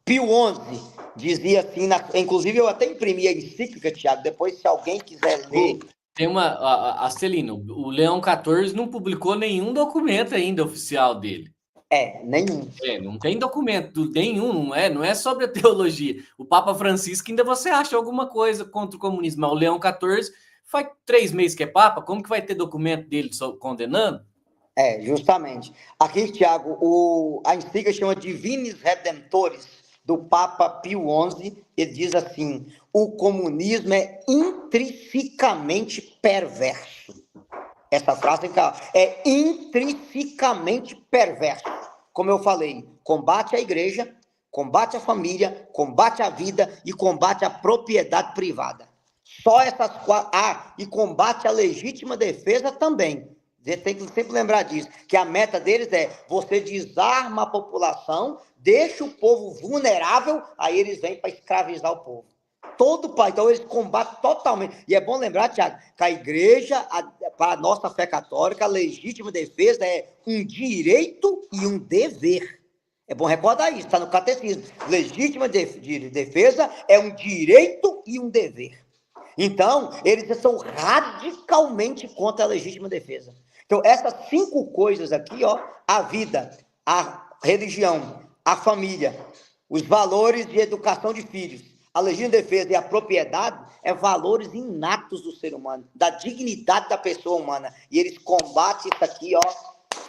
Pio XI dizia assim, inclusive eu até imprimi a encíclica, Tiago, depois se alguém quiser ler. Tem Astelino, o Leão XIV não publicou nenhum documento ainda oficial dele. Nenhum. Não tem documento nenhum, não é sobre a teologia. O Papa Francisco ainda você acha alguma coisa contra o comunismo, mas o Leão XIV faz 3 meses que é Papa, como que vai ter documento dele condenando? Justamente. Aqui, Tiago, a encíclica chama Divinis Redemptores, do Papa Pio XI, ele diz assim, o comunismo é intrinsecamente perverso. Essa frase é intrinsecamente perverso. Como eu falei, combate a igreja, combate a família, combate a vida e combate a propriedade privada. Só essas quatro. E combate a legítima defesa também. Você tem que sempre lembrar disso, que a meta deles é você desarma a população, deixa o povo vulnerável, aí eles vêm para escravizar o povo. Todo país, então eles combatem totalmente. E é bom lembrar, Tiago, que a igreja, para a nossa fé católica, a legítima defesa é um direito e um dever. É bom recordar isso, está no catecismo. Legítima defesa é um direito e um dever. Então, eles são radicalmente contra a legítima defesa. Então, essas 5 coisas aqui, a vida, a religião, a família, os valores de educação de filhos, a legítima defesa e a propriedade, valores inatos do ser humano, da dignidade da pessoa humana. E eles combatem isso aqui,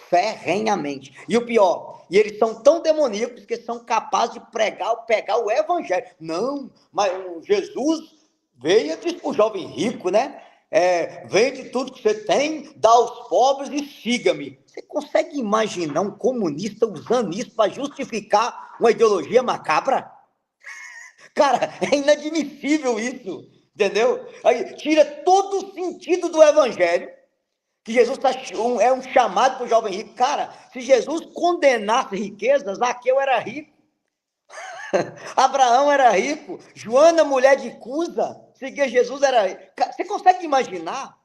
ferrenhamente. E o pior, eles são tão demoníacos que são capazes de pegar o evangelho. Não, mas Jesus veio e disse para o jovem rico, né? Vende tudo que você tem, dá aos pobres e siga-me. Você consegue imaginar um comunista usando isso para justificar uma ideologia macabra? Cara, é inadmissível isso, entendeu? Aí tira todo o sentido do evangelho, que Jesus é um chamado para o jovem rico. Cara, se Jesus condenasse riquezas, Zaqueu era rico, Abraão era rico, Joana, mulher de Cusa, seguia Jesus, era rico. Você consegue imaginar?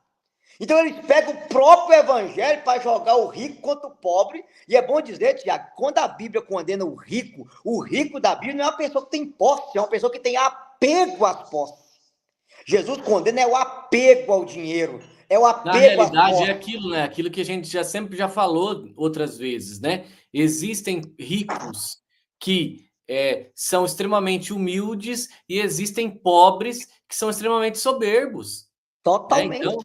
Então eles pegam o próprio evangelho para jogar o rico contra o pobre, e é bom dizer, Tiago, quando a Bíblia condena o rico da Bíblia não é uma pessoa que tem posse, é uma pessoa que tem apego às posses. Jesus condena o apego ao dinheiro, o apego na realidade, aquilo, né? Aquilo que a gente sempre falou outras vezes, né? Existem ricos que são extremamente humildes e existem pobres que são extremamente soberbos. Totalmente. Então,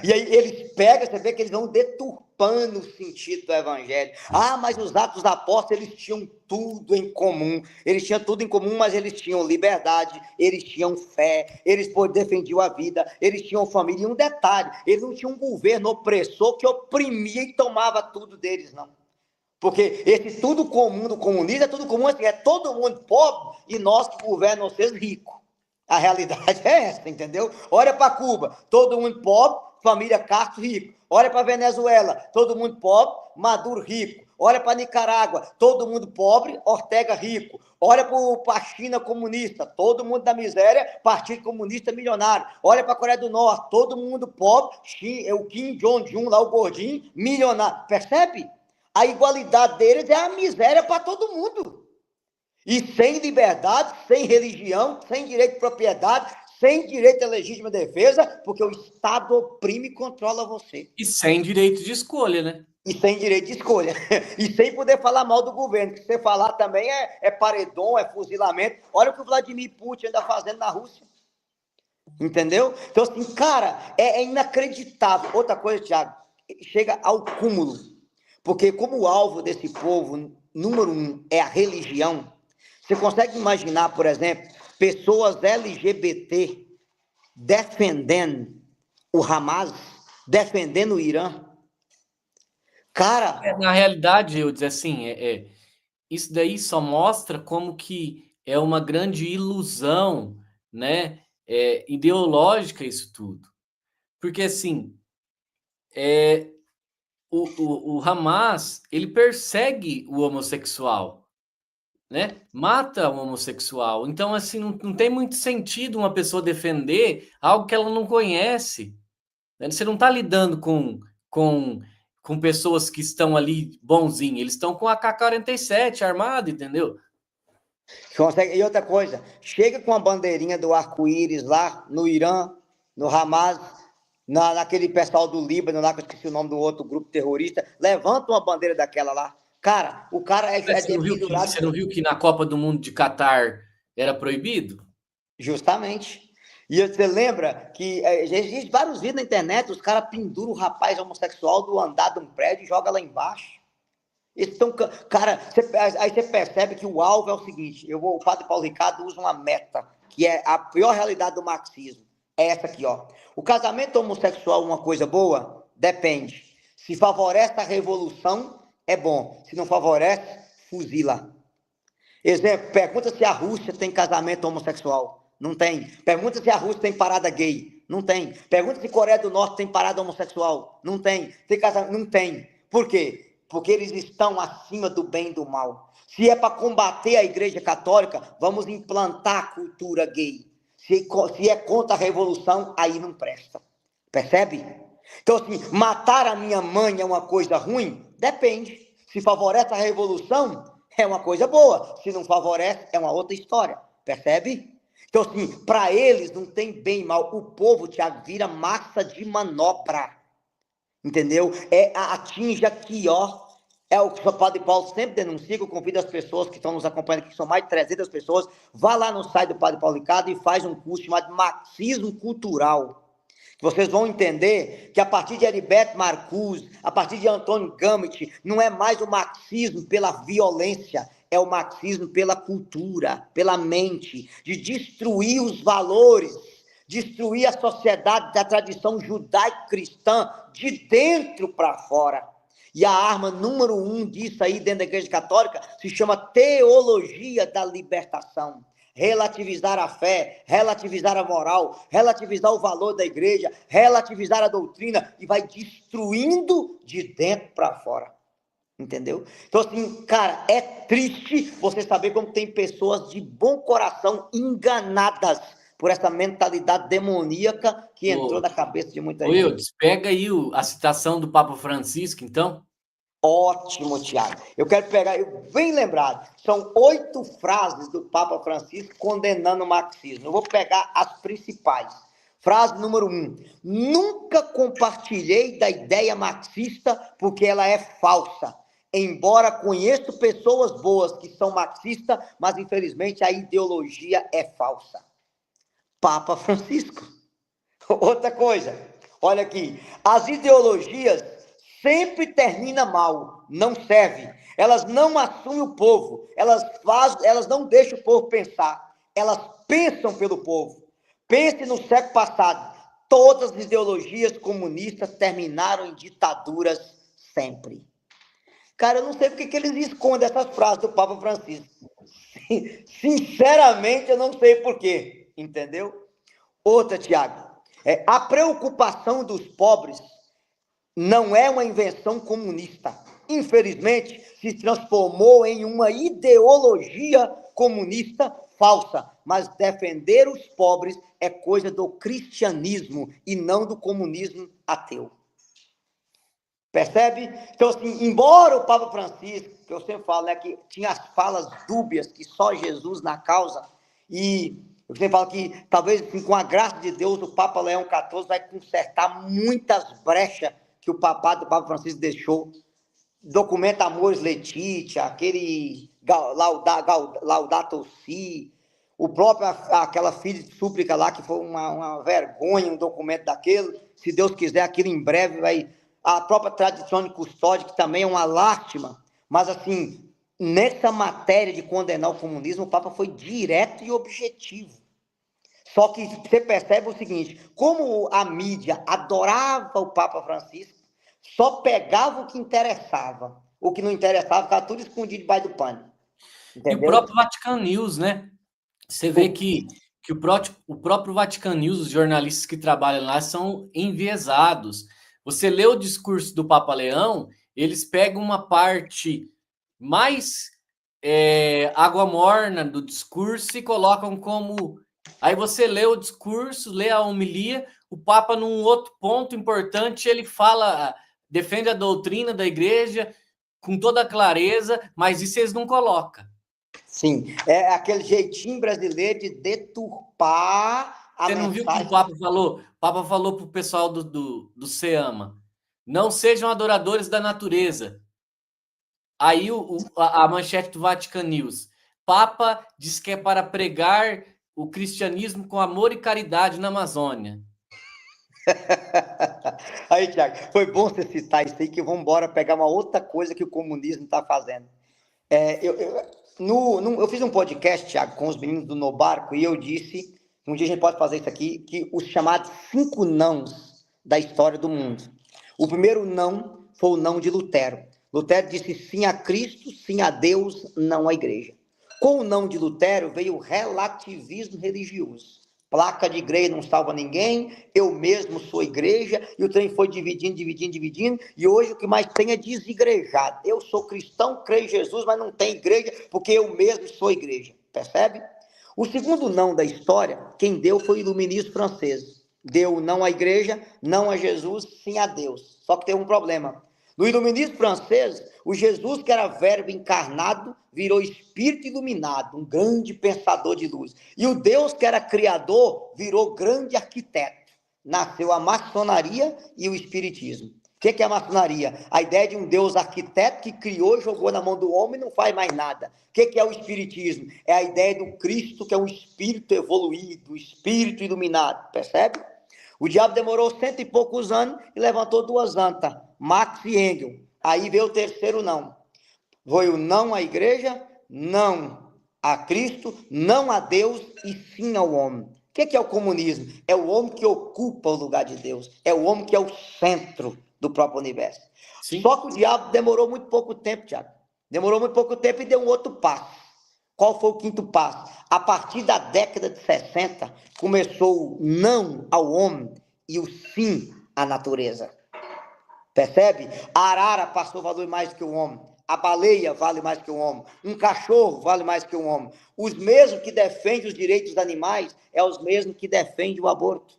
e aí eles pegam, você vê que eles vão deturpando o sentido do evangelho. Mas os atos dos apóstolos, eles tinham tudo em comum. Eles tinham tudo em comum, mas eles tinham liberdade, eles tinham fé, eles defendiam a vida, eles tinham família. E um detalhe, eles não tinham um governo opressor que oprimia e tomava tudo deles, não. Porque esse tudo comum do comunismo é tudo comum, assim, é todo mundo pobre e nós que governam vocês ricos. A realidade é essa, entendeu? Olha para Cuba, todo mundo pobre, família Castro rico. Olha para Venezuela, todo mundo pobre, Maduro rico. Olha para Nicarágua, todo mundo pobre, Ortega rico. Olha para a China comunista, todo mundo da miséria, Partido Comunista milionário. Olha para a Coreia do Norte, todo mundo pobre, o Kim Jong-un lá, o gordinho, milionário. Percebe? A igualdade deles é a miséria para todo mundo. E sem liberdade, sem religião, sem direito de propriedade, sem direito à legítima defesa, porque o Estado oprime e controla você. E sem direito de escolha, né? E sem direito de escolha. E sem poder falar mal do governo, que se você falar também é paredão, é fuzilamento. Olha o que o Vladimir Putin anda fazendo na Rússia. Entendeu? Então, assim, cara, é inacreditável. Outra coisa, Thiago, chega ao cúmulo. Porque como o alvo desse povo, número um, é a religião, você consegue imaginar, por exemplo, pessoas LGBT defendendo o Hamas, defendendo o Irã? Cara, Na realidade, eu dizer assim, isso daí só mostra como que é uma grande ilusão, né, ideológica isso tudo. Porque, assim, o Hamas, ele persegue o homossexual, né? Mata o homossexual. Então, assim, não tem muito sentido uma pessoa defender algo que ela não conhece, né? Você não está lidando com, com pessoas que estão ali bonzinho, eles estão com a AK-47 armado, entendeu? consegue. E outra coisa, chega com a bandeirinha do arco-íris lá no Irã, no Hamas, naquele pessoal do Líbano lá, que eu esqueci o nome do outro grupo terrorista, levanta uma bandeira daquela lá. Cara, o cara é Você não viu que na Copa do Mundo de Catar era proibido? justamente. E você lembra que existe vários vídeos na internet, os caras penduram o rapaz homossexual do andar de um prédio e joga lá embaixo. Então, cara, aí você percebe que o alvo é o seguinte: o padre Paulo Ricardo usa uma meta, que é a pior realidade do marxismo. É essa aqui, ó. O casamento homossexual é uma coisa boa? Depende. Se favorece a revolução, é bom. Se não favorece, fuzila. Exemplo, pergunta se a Rússia tem casamento homossexual. Não tem. Pergunta se a Rússia tem parada gay. Não tem. Pergunta se a Coreia do Norte tem parada homossexual. Não tem. Tem casamento? Não tem. Por quê? Porque eles estão acima do bem e do mal. Se é para combater a Igreja Católica, vamos implantar a cultura gay. Se é contra a revolução, aí não presta. Percebe? Então, assim, matar a minha mãe é uma coisa ruim? Depende. Se favorece a revolução, é uma coisa boa. Se não favorece, é uma outra história. Percebe? Então, assim, para eles não tem bem e mal. O povo, Tiago, vira massa de manobra. Entendeu? Atinge aqui, ó. É o que o Padre Paulo sempre denuncia, que eu convido as pessoas que estão nos acompanhando aqui, que são mais de 300 pessoas, vá lá no site do Padre Paulo Ricardo e faz um curso chamado Marxismo Cultural. Vocês vão entender que a partir de Heriberto Marcuse, a partir de Antônio Gramsci, não é mais o marxismo pela violência, é o marxismo pela cultura, pela mente, de destruir os valores, destruir a sociedade da tradição judaico-cristã de dentro para fora. E a arma número um disso aí dentro da Igreja Católica se chama teologia da libertação. Relativizar a fé, relativizar a moral, relativizar o valor da igreja, relativizar a doutrina e vai destruindo de dentro para fora. Entendeu? Então, assim, cara, é triste você saber como tem pessoas de bom coração enganadas por essa mentalidade demoníaca que entrou na cabeça de muita gente. Eudes, pega aí a citação do Papa Francisco, então. Ótimo, Tiago. Eu quero pegar, bem lembrado, são 8 frases do Papa Francisco condenando o marxismo. Eu vou pegar as principais. Frase número 1. Nunca compartilhei da ideia marxista porque ela é falsa. Embora conheço pessoas boas que são marxistas, mas infelizmente a ideologia é falsa. Papa Francisco. Outra coisa, olha aqui, as ideologias sempre terminam mal, não servem. Elas não assumem o povo, elas não deixam o povo pensar, elas pensam pelo povo. Pense no século passado, todas as ideologias comunistas terminaram em ditaduras sempre. Cara, eu não sei porque que eles escondem essas frases do Papa Francisco. Sinceramente, eu não sei por quê, entendeu? Outra, Tiago, a preocupação dos pobres não é uma invenção comunista. Infelizmente, se transformou em uma ideologia comunista falsa. Mas defender os pobres é coisa do cristianismo e não do comunismo ateu. Percebe? Então, assim, embora o Papa Francisco, que eu sempre falo, né, que tinha as falas dúbias, que só Jesus na causa, e eu sempre falo que talvez assim, com a graça de Deus, o Papa Leão XIV vai consertar muitas brechas que o papado do Papa Francisco deixou. Documenta Amores Letícia, aquele Laudato Si, o próprio, aquela filha de súplica lá, que foi uma vergonha, um documento daquele. Se Deus quiser, aquilo em breve vai. A própria tradição de custódia, que também é uma lástima, mas assim, nessa matéria de condenar o comunismo, o Papa foi direto e objetivo. Só que você percebe o seguinte, como a mídia adorava o Papa Francisco, só pegava o que interessava. O que não interessava ficava tudo escondido debaixo do pano. E o Entendeu? próprio Vatican News, né? Você vê que o próprio Vatican News, os jornalistas que trabalham lá, são enviesados. Você lê o discurso do Papa Leão, eles pegam uma parte mais água morna do discurso e colocam como. Aí você lê o discurso, lê a homilia, o Papa, num outro ponto importante, ele fala, defende a doutrina da igreja com toda clareza, mas isso eles não colocam. Sim, é aquele jeitinho brasileiro de deturpar a Você não viu o que o mensagem. Papa falou? O Papa falou para o pessoal do SEAMA: não sejam adoradores da natureza. Aí a manchete do Vatican News: Papa diz que é para pregar o cristianismo com amor e caridade na Amazônia. Aí, Tiago, foi bom você citar isso aí, que vamos embora pegar uma outra coisa que o comunismo está fazendo. Eu fiz um podcast, Tiago, com os meninos do No Barco, e eu disse, um dia a gente pode fazer isso aqui, que os chamados 5 nãos da história do mundo. O primeiro não foi o não de Lutero. Lutero disse sim a Cristo, sim a Deus, não à igreja. Com o não de Lutero veio o relativismo religioso. Placa de igreja não salva ninguém, eu mesmo sou igreja, e o trem foi dividindo, e hoje o que mais tem é desigrejado. Eu sou cristão, creio em Jesus, mas não tem igreja, porque eu mesmo sou igreja, percebe? O segundo não da história, quem deu foi o iluminismo francês. Deu não à igreja, não a Jesus, sim a Deus. Só que tem um problema. No iluminismo francês, o Jesus que era verbo encarnado virou espírito iluminado, um grande pensador de luz. E o Deus que era criador virou grande arquiteto. Nasceu a maçonaria e o espiritismo. O que é a maçonaria? A ideia de um Deus arquiteto que criou, jogou na mão do homem e não faz mais nada. O que é o espiritismo? É a ideia do Cristo, que é um espírito evoluído, um espírito iluminado, percebe? O diabo demorou 100 e poucos anos e levantou duas antas, Marx e Engels. Aí veio o terceiro não. Foi o não à igreja, não a Cristo, não a Deus e sim ao homem. O que é o comunismo? É o homem que ocupa o lugar de Deus. É o homem que é o centro do próprio universo. Sim. Só que o diabo demorou muito pouco tempo, Tiago. Demorou muito pouco tempo e deu um outro passo. Qual foi o quinto passo? A partir da década de 60, começou o não ao homem e o sim à natureza. Percebe? A arara passou a valer mais que o homem. A baleia vale mais que o homem. Um cachorro vale mais que o homem. Os mesmos que defendem os direitos dos animais é os mesmos que defendem o aborto.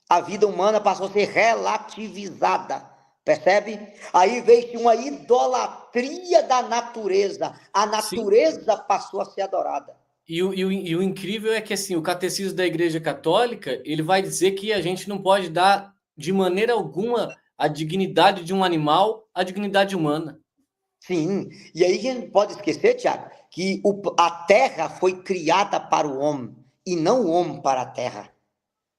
A vida humana passou a ser relativizada. Percebe? Aí veio uma idolatria da natureza. A natureza passou a ser adorada. E o incrível é que assim, o catecismo da Igreja Católica, ele vai dizer que a gente não pode dar de maneira alguma a dignidade de um animal à dignidade humana. Sim, e aí a gente não pode esquecer, Tiago, que a terra foi criada para o homem e não o homem para a terra.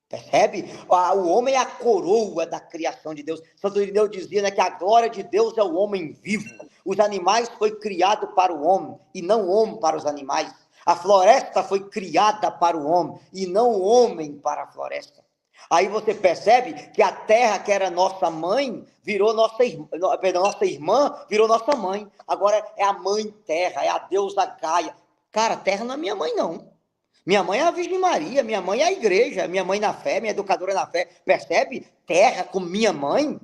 Percebe? O homem é a coroa da criação de Deus. Santo Irineu dizia, né, que a glória de Deus é o homem vivo. Os animais foi criado para o homem e não o homem para os animais. A floresta foi criada para o homem e não o homem para a floresta. Aí você percebe que a terra que era nossa mãe virou nossa irmã, perdão, nossa irmã virou nossa mãe. Agora é a mãe terra, é a deusa Gaia. Cara, a terra não é minha mãe, não. Minha mãe é a Virgem Maria, minha mãe é a igreja, minha mãe na fé, minha educadora na fé. Percebe? Terra com minha mãe.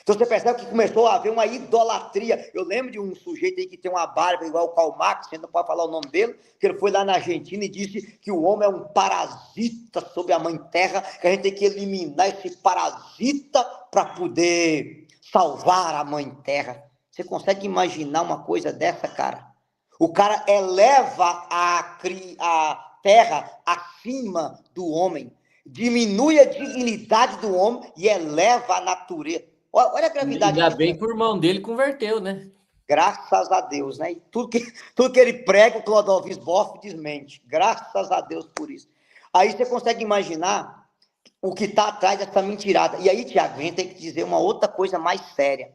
Então você percebe que começou a haver uma idolatria. Eu lembro de um sujeito aí que tem uma barba igual o Karl Marx, você não pode falar o nome dele, que ele foi lá na Argentina e disse que o homem é um parasita sobre a mãe terra, que a gente tem que eliminar esse parasita para poder salvar a mãe terra. Você consegue imaginar uma coisa dessa, cara? O cara eleva a terra acima do homem, diminui a dignidade do homem e eleva a natureza. Olha a gravidade Ainda disso, bem né? que o irmão dele converteu, né? Graças a Deus, né? E tudo que ele prega, o Clodovis Boff desmente. Graças a Deus por isso. Aí você consegue imaginar o que está atrás dessa mentirada. E aí, Tiago, a gente tem que dizer uma outra coisa mais séria,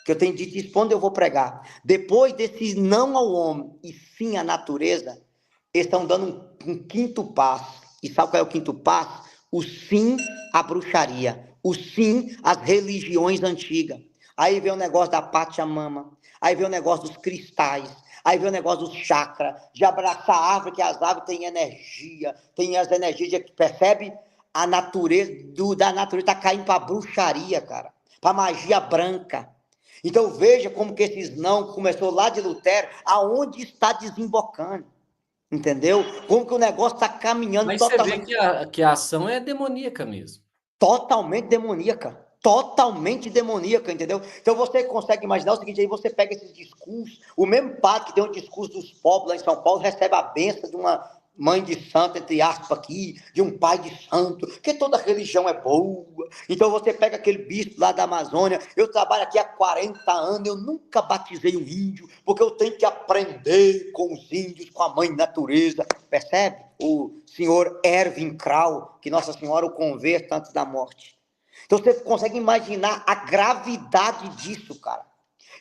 que eu tenho dito isso quando eu vou pregar. Depois desse não ao homem e sim à natureza, eles estão dando um quinto passo. E sabe qual é o quinto passo? O sim à bruxaria. O sim às religiões antigas. Aí vem o negócio da Pachamama. Aí vem o negócio dos cristais. Aí vem o negócio dos chakras. De abraçar a árvore, que as árvores têm energia. Tem as energias, percebe? A natureza, da natureza está caindo para bruxaria, cara. Para magia branca. Então veja como que esses não começou lá de Lutero, aonde está desembocando. Entendeu? Como que o negócio está caminhando Mas você vê totalmente, que a ação é demoníaca mesmo. totalmente demoníaca. Totalmente demoníaca, entendeu? Então você consegue imaginar o seguinte: aí você pega esses discursos, o mesmo padre que tem um discurso dos pobres lá em São Paulo recebe a benção de uma mãe de santo, entre aspas, aqui, de um pai de santo, que toda religião é boa. Então você pega aquele bispo lá da Amazônia, eu trabalho aqui há 40 anos, eu nunca batizei um índio, porque eu tenho que aprender com os índios, com a mãe natureza, percebe? O senhor Erwin Krau, que Nossa Senhora o converta antes da morte. Então você consegue imaginar a gravidade disso, cara.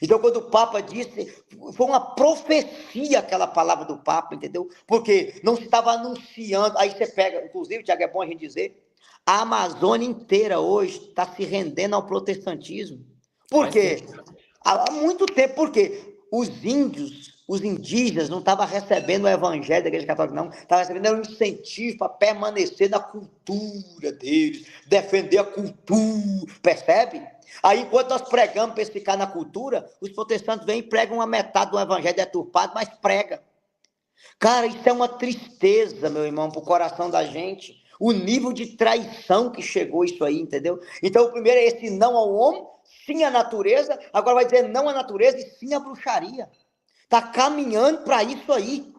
Então, quando o Papa disse, foi uma profecia aquela palavra do Papa, entendeu? Porque não se estava anunciando. Aí você pega, inclusive, Tiago, é bom a gente dizer, a Amazônia inteira hoje está se rendendo ao protestantismo. Por Faz quê? tempo. Há muito tempo, porque os índios, os indígenas, não estavam recebendo o evangelho da igreja católica, não. Estavam recebendo um incentivo para permanecer na cultura deles, defender a cultura, percebe? Aí, enquanto nós pregamos para eles ficar na cultura, os protestantes vêm e pregam uma metade do evangelho deturpado, mas prega. Cara, isso é uma tristeza, meu irmão, para o coração da gente. O nível de traição que chegou isso aí, entendeu? Então, o primeiro é esse não ao homem, sim à natureza. Agora vai dizer não à natureza e sim à bruxaria. Está caminhando para isso aí,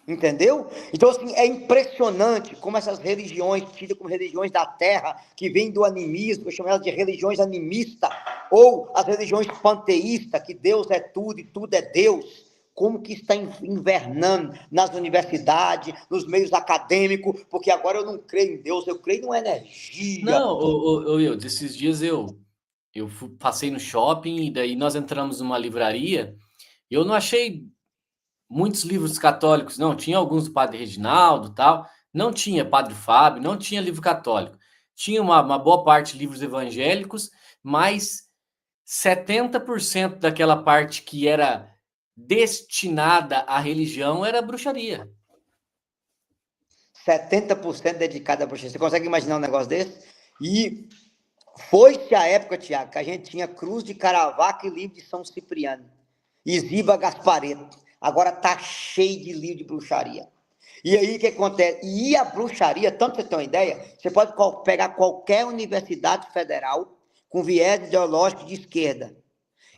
entendeu? Então, assim, é impressionante como essas religiões, tidas como religiões da terra, que vêm do animismo, eu chamo elas de religiões animistas, ou as religiões panteístas, que Deus é tudo e tudo é Deus, como que está invernando nas universidades, nos meios acadêmicos, porque agora eu não creio em Deus, eu creio numa energia. Não, desses dias passei no shopping e daí nós entramos numa livraria e eu não achei muitos livros católicos, não. Tinha alguns do Padre Reginaldo, tal. Não tinha Padre Fábio, não tinha livro católico. Tinha uma boa parte de livros evangélicos, mas 70% daquela parte que era destinada à religião era bruxaria. 70% dedicado à bruxaria. Você consegue imaginar um negócio desse? E foi-se a época, Tiago, que a gente tinha Cruz de Caravaca e livro de São Cipriano. Isiba Gaspareto. Agora tá cheio de livro de bruxaria. E aí o que acontece? E a bruxaria, tanto pra você ter uma ideia, você pode pegar qualquer universidade federal com viés ideológico de esquerda.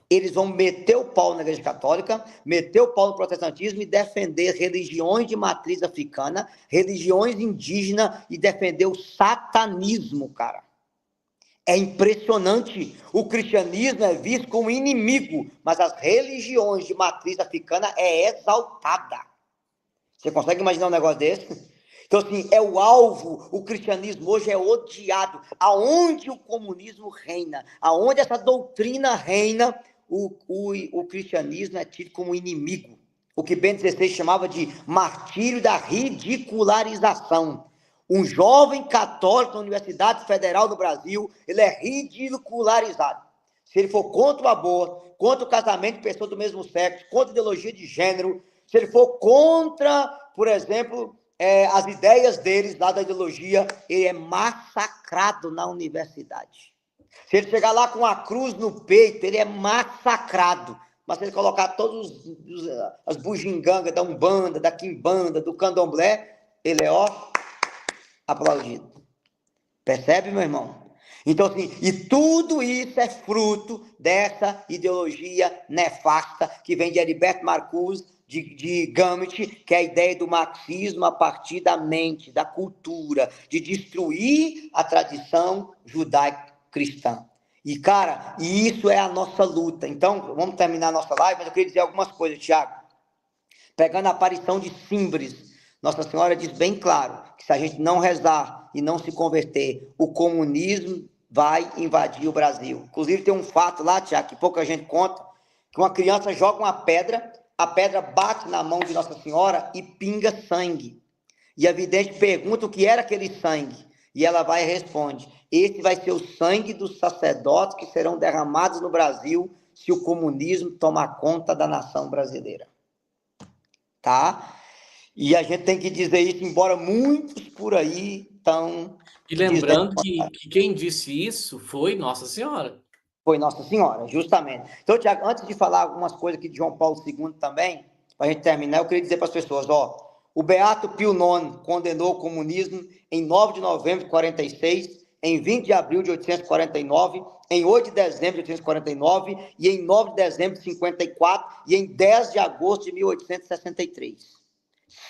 Eles vão meter o pau na igreja católica, meter o pau no protestantismo e defender religiões de matriz africana, religiões indígenas e defender o satanismo, cara. É impressionante. O cristianismo é visto como inimigo, mas as religiões de matriz africana é exaltada. Você consegue imaginar um negócio desse? Então, assim, é o alvo, o cristianismo hoje é odiado. Aonde o comunismo reina, aonde essa doutrina reina, o cristianismo é tido como inimigo. O que Bento XVI chamava de martírio da ridicularização. Um jovem católico na Universidade Federal do Brasil, ele é ridicularizado. Se ele for contra o aborto, contra o casamento de pessoas do mesmo sexo, contra a ideologia de gênero, se ele for contra, por exemplo, as ideias deles, lá da ideologia, ele é massacrado na universidade. Se ele chegar lá com a cruz no peito, ele é massacrado. Mas se ele colocar todas as bugigangas da Umbanda, da Quimbanda, do Candomblé, ele é, aplaudido. Percebe, meu irmão? Então, assim, e tudo isso é fruto dessa ideologia nefasta que vem de Heriberto Marcuse, de Gramsci, que é a ideia do marxismo a partir da mente, da cultura, de destruir a tradição judaico-cristã. E, cara, isso é a nossa luta. Então, vamos terminar a nossa live, mas eu queria dizer algumas coisas, Tiago. Pegando a aparição de Símbolis, Nossa Senhora diz bem claro que se a gente não rezar e não se converter, o comunismo vai invadir o Brasil. Inclusive tem um fato lá, Tiago, que pouca gente conta, que uma criança joga uma pedra, a pedra bate na mão de Nossa Senhora e pinga sangue. E a vidente pergunta o que era aquele sangue. E ela vai e responde: esse vai ser o sangue dos sacerdotes que serão derramados no Brasil se o comunismo tomar conta da nação brasileira. Tá? E a gente tem que dizer isso, embora muitos por aí estão... E lembrando que quem disse isso foi Nossa Senhora. Foi Nossa Senhora, justamente. Então, Tiago, antes de falar algumas coisas aqui de João Paulo II também, para a gente terminar, eu queria dizer para as pessoas, o Beato Pio IX condenou o comunismo em 9 de novembro de 46, em 20 de abril de 849, em 8 de dezembro de 849, e em 9 de dezembro de 54, e em 10 de agosto de 1863.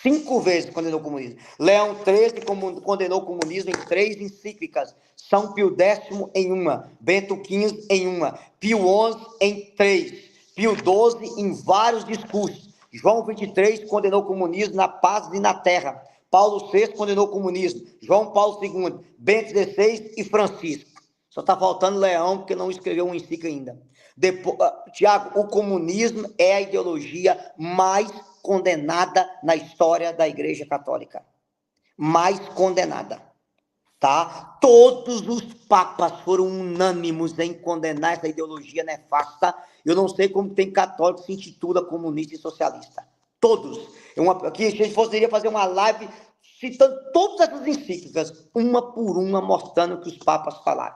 5 vezes condenou o comunismo. Leão XIII condenou o comunismo em 3 encíclicas. São Pio X em uma. Bento XV em uma. Pio XI em 3. Pio XII em vários discursos. João XXIII condenou o comunismo na paz e na terra. Paulo VI condenou o comunismo. João Paulo II, Bento XVI e Francisco. Só está faltando Leão, porque não escreveu um encíclica ainda. Tiago, o comunismo é a ideologia mais condenada na história da Igreja Católica. Mais condenada. Tá? Todos os papas foram unânimes em condenar essa ideologia nefasta. Eu não sei como tem católico que se intitula comunista e socialista. Todos. Aqui a gente poderia fazer uma live citando todas essas encíclicas, uma por uma, mostrando o que os papas falaram.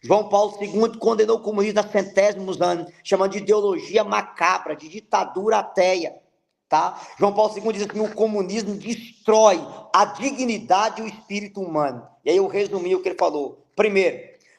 João Paulo II condenou o comunismo há centésimos anos, chamando de ideologia macabra, de ditadura ateia. Tá? João Paulo II diz que o comunismo destrói a dignidade e o espírito humano. E aí eu resumi o que ele falou. Primeiro,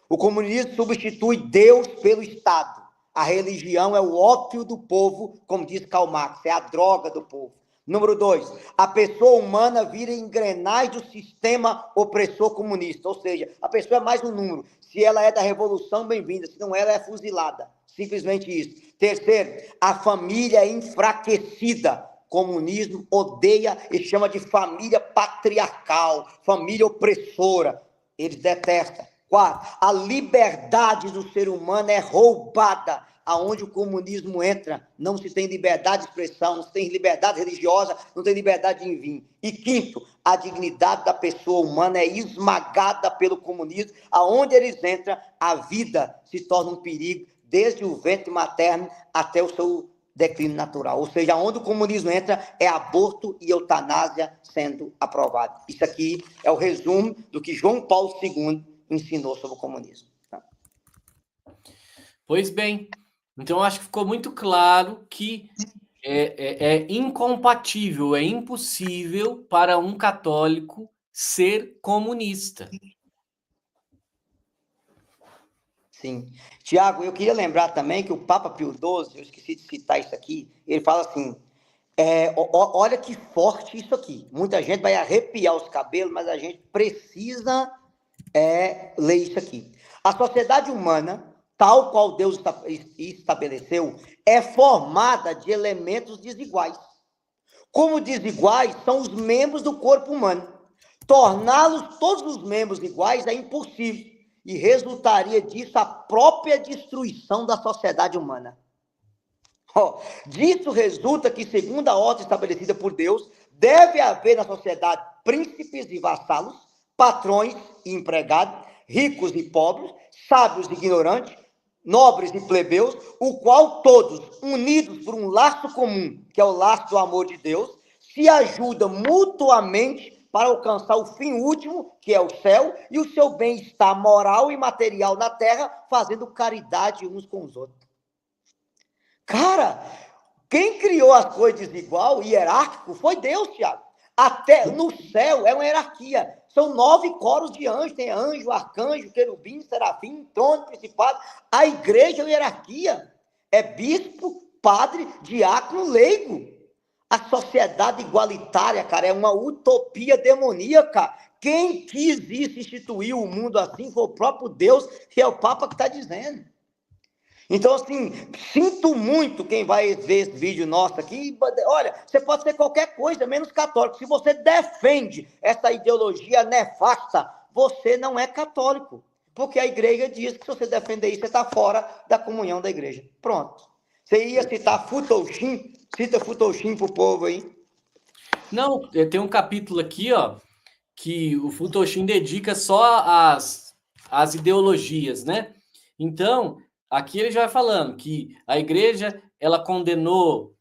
o comunismo substitui Deus pelo Estado. A religião é o ópio do povo, como diz Karl Marx, é a droga do povo. Número 2, a pessoa humana vira engrenagem do sistema opressor comunista, ou seja, a pessoa é mais um número. Se ela é da revolução, bem-vinda, se não ela é fuzilada. Simplesmente isso. Terceiro, a família é enfraquecida. Comunismo odeia e chama de família patriarcal, família opressora. Eles detestam. 4, a liberdade do ser humano é roubada. Aonde o comunismo entra, não se tem liberdade de expressão, não se tem liberdade religiosa, não tem liberdade de envio. E 5º, a dignidade da pessoa humana é esmagada pelo comunismo. Aonde eles entram, a vida se torna um perigo, desde o ventre materno até o seu declínio natural. Ou seja, onde o comunismo entra, é aborto e eutanásia sendo aprovado. Isso aqui é o resumo do que João Paulo II ensinou sobre o comunismo. Pois bem, então acho que ficou muito claro que é incompatível, é impossível para um católico ser comunista. Sim. Tiago, eu queria lembrar também que o Papa Pio XII, eu esqueci de citar isso aqui, ele fala assim, olha que forte isso aqui. Muita gente vai arrepiar os cabelos, mas a gente precisa ler isso aqui. A sociedade humana, tal qual Deus estabeleceu, é formada de elementos desiguais. Como desiguais são os membros do corpo humano. Torná-los todos os membros iguais é impossível e resultaria disso a própria destruição da sociedade humana. Disso resulta que, segundo a ordem estabelecida por Deus, deve haver na sociedade príncipes e vassalos, patrões e empregados, ricos e pobres, sábios e ignorantes, nobres e plebeus, o qual todos, unidos por um laço comum, que é o laço do amor de Deus, se ajudam mutuamente para alcançar o fim último, que é o céu, e o seu bem-estar moral e material na terra, fazendo caridade uns com os outros. Cara, quem criou as coisas desigual, hierárquico, foi Deus, Tiago. Até no céu é uma hierarquia. São 9 coros de anjos. Tem anjo, arcanjo, querubim, serafim, trono, principado. A igreja é uma hierarquia. É bispo, padre, diácono, leigo. A sociedade igualitária, cara, é uma utopia demoníaca. Quem quis isso, instituir o mundo assim, foi o próprio Deus, que é o Papa que está dizendo. Então, assim, sinto muito quem vai ver esse vídeo nosso aqui. Olha, você pode ser qualquer coisa, menos católico. Se você defende essa ideologia nefasta, você não é católico. Porque a igreja diz que se você defender isso, você está fora da comunhão da igreja. Pronto. Você ia citar Futoxin? Cita Futoxin para o povo aí. Não, tem um capítulo aqui, ó, que o Futoxin dedica só às ideologias, né? Então, aqui ele já vai falando que a igreja, ela condenou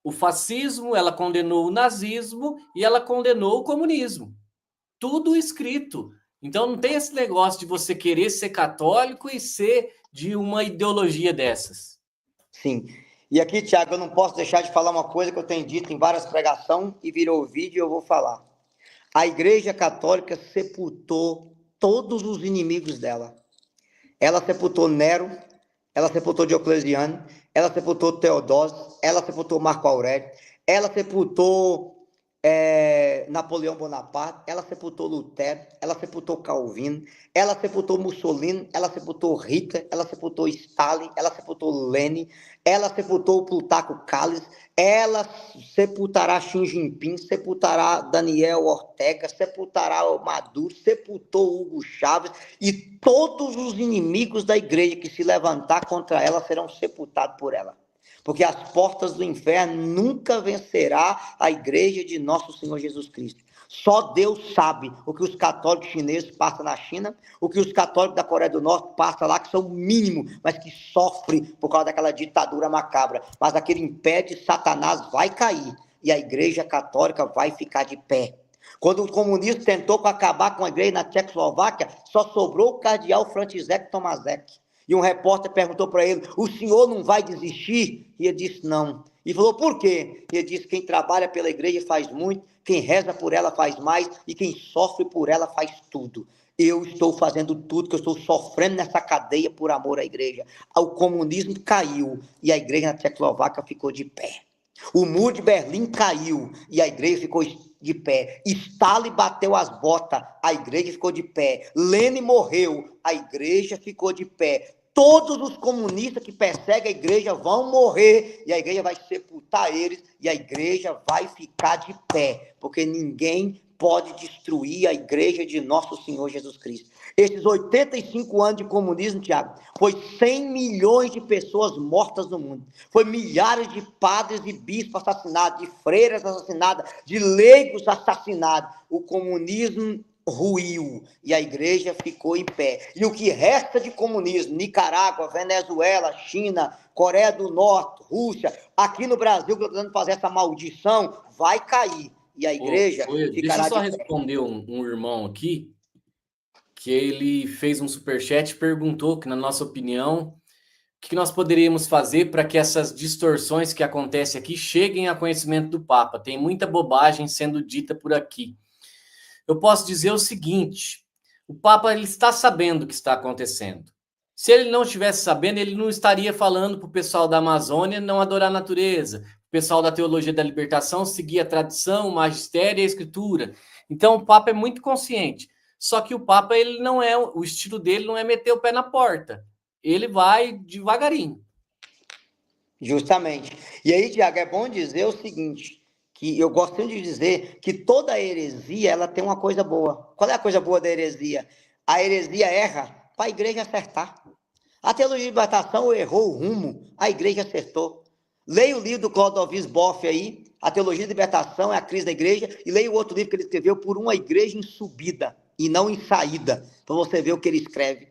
o fascismo, ela condenou o nazismo e ela condenou o comunismo. Tudo escrito. Então, não tem esse negócio de você querer ser católico e ser de uma ideologia dessas. Sim. E aqui, Tiago, eu não posso deixar de falar uma coisa que eu tenho dito em várias pregações e virou vídeo e eu vou falar. A Igreja Católica sepultou todos os inimigos dela. Ela sepultou Nero, ela sepultou Diocleciano, ela sepultou Teodósio, ela sepultou Marco Aurélio, ela sepultou Napoleão Bonaparte, ela sepultou Lutero, ela sepultou Calvino, ela sepultou Mussolini, ela sepultou Hitler, ela sepultou Stalin, ela sepultou Lenin, ela sepultou Plutarco Cálice, ela sepultará Xi Jinping, sepultará Daniel Ortega, sepultará o Maduro, sepultou Hugo Chávez, e todos os inimigos da igreja que se levantar contra ela serão sepultados por ela. Porque as portas do inferno nunca vencerá a igreja de nosso Senhor Jesus Cristo. Só Deus sabe o que os católicos chineses passam na China, o que os católicos da Coreia do Norte passam lá, que são mínimos, mas que sofrem por causa daquela ditadura macabra. Mas aquele império de Satanás vai cair e a igreja católica vai ficar de pé. Quando o comunismo tentou acabar com a igreja na Tchecoslováquia, só sobrou o cardeal František Tomaszek. E um repórter perguntou para ele, o senhor não vai desistir? E ele disse, não. E falou, por quê? E ele disse, quem trabalha pela igreja faz muito, quem reza por ela faz mais, e quem sofre por ela faz tudo. Eu estou fazendo tudo, que eu estou sofrendo nessa cadeia por amor à igreja. O comunismo caiu, e a igreja na Tchecoslováquia ficou de pé. O muro de Berlim caiu, e a igreja ficou de pé. Stalin bateu as botas, a igreja ficou de pé. Lenin morreu, a igreja ficou de pé. Todos os comunistas que perseguem a igreja vão morrer, e a igreja vai sepultar eles, e a igreja vai ficar de pé, porque ninguém pode destruir a igreja de nosso Senhor Jesus Cristo. Esses 85 anos de comunismo, Tiago, foi 100 milhões de pessoas mortas no mundo. Foi milhares de padres e bispos assassinados, de freiras assassinadas, de leigos assassinados. O comunismo ruiu e a igreja ficou em pé. E o que resta de comunismo, Nicarágua, Venezuela, China, Coreia do Norte, Rússia, aqui no Brasil, que eu estou tentando fazer essa maldição, vai cair. E a igreja ficará deixa eu só de pé. responder um irmão aqui, que ele fez um superchat e perguntou que, na nossa opinião, o que nós poderíamos fazer para que essas distorções que acontecem aqui cheguem a conhecimento do Papa. Tem muita bobagem sendo dita por aqui. Eu posso dizer o seguinte, o Papa ele está sabendo o que está acontecendo. Se ele não estivesse sabendo, ele não estaria falando para o pessoal da Amazônia não adorar a natureza, o pessoal da teologia da libertação seguir a tradição, o magistério e a escritura. Então o Papa é muito consciente. Só que o Papa, ele não é, o estilo dele não é meter o pé na porta. Ele vai devagarinho. Justamente. E aí, Tiago, é bom dizer o seguinte, que eu gosto sempre de dizer que toda heresia, ela tem uma coisa boa. Qual é a coisa boa da heresia? A heresia erra para a igreja acertar. A teologia de libertação errou o rumo, a igreja acertou. Leia o livro do Clodovis Boff aí, A Teologia de Libertação é a Crise da Igreja, e leia o outro livro que ele escreveu, Por uma Igreja em Subida. e não em saída, para você ver o que ele escreve.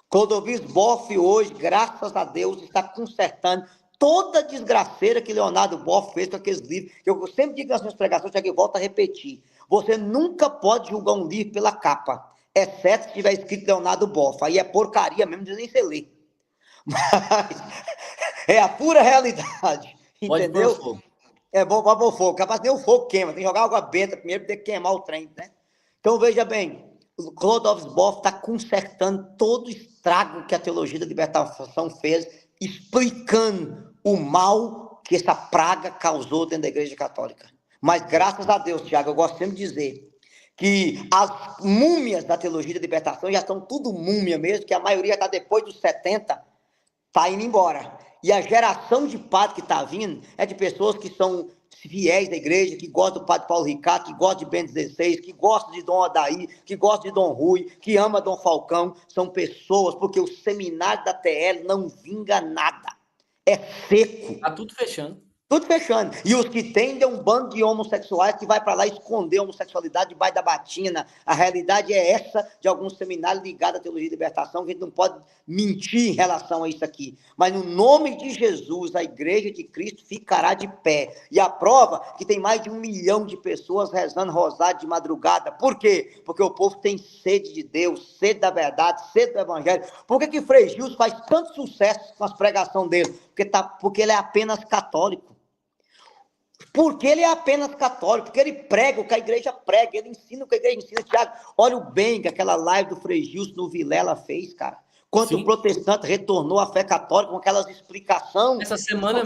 Clodovis Boff hoje, graças a Deus, está consertando toda a desgraceira que Leonardo Boff fez com aqueles livros. Eu sempre digo nas minhas pregações, que eu volto a repetir. Você nunca pode julgar um livro pela capa, exceto se tiver escrito Leonardo Boff. Aí é porcaria mesmo, nem você lê. Mas é a pura realidade, Pode pôr entendeu? fogo. É bom para pôr fogo. Capaz nem o fogo queima, tem que jogar água benta primeiro para ter que queimar o trem, né? Então veja bem, o Clodovis Boff está consertando todo o estrago que a teologia da libertação fez, explicando o mal que essa praga causou dentro da Igreja Católica. Mas graças a Deus, Tiago, eu gosto sempre de dizer que as múmias da teologia da libertação já são tudo múmia mesmo, que a maioria está depois dos 70, está indo embora. E a geração de padre que está vindo é de pessoas que são fiéis da igreja, que gostam do padre Paulo Ricardo, que gostam de Bento XVI, que gostam de Dom Adair, que gostam de Dom Rui, que ama Dom Falcão. São pessoas, porque o seminário da TL não vinga nada. É seco. Tá tudo fechando. Tudo fechando. E os que têm é um bando de homossexuais que vai para lá esconder a homossexualidade debaixo da batina. A realidade é essa de alguns seminários ligados à teologia de libertação, que a gente não pode mentir em relação a isso aqui. Mas no nome de Jesus, a igreja de Cristo ficará de pé. E a prova que tem mais de 1 milhão de pessoas rezando rosário de madrugada. Por quê? Porque o povo tem sede de Deus, sede da verdade, sede do evangelho. Por que Frei Gilson faz tanto sucesso com as pregações dele? Porque ele é apenas católico. Porque ele é apenas católico, porque ele prega o que a igreja prega, ele ensina o que a igreja ensina. Tiago, olha o bem que aquela live do Frei Gilson no Vilela fez, cara. Quanto o protestante retornou à fé católica com aquelas explicações. Essa semana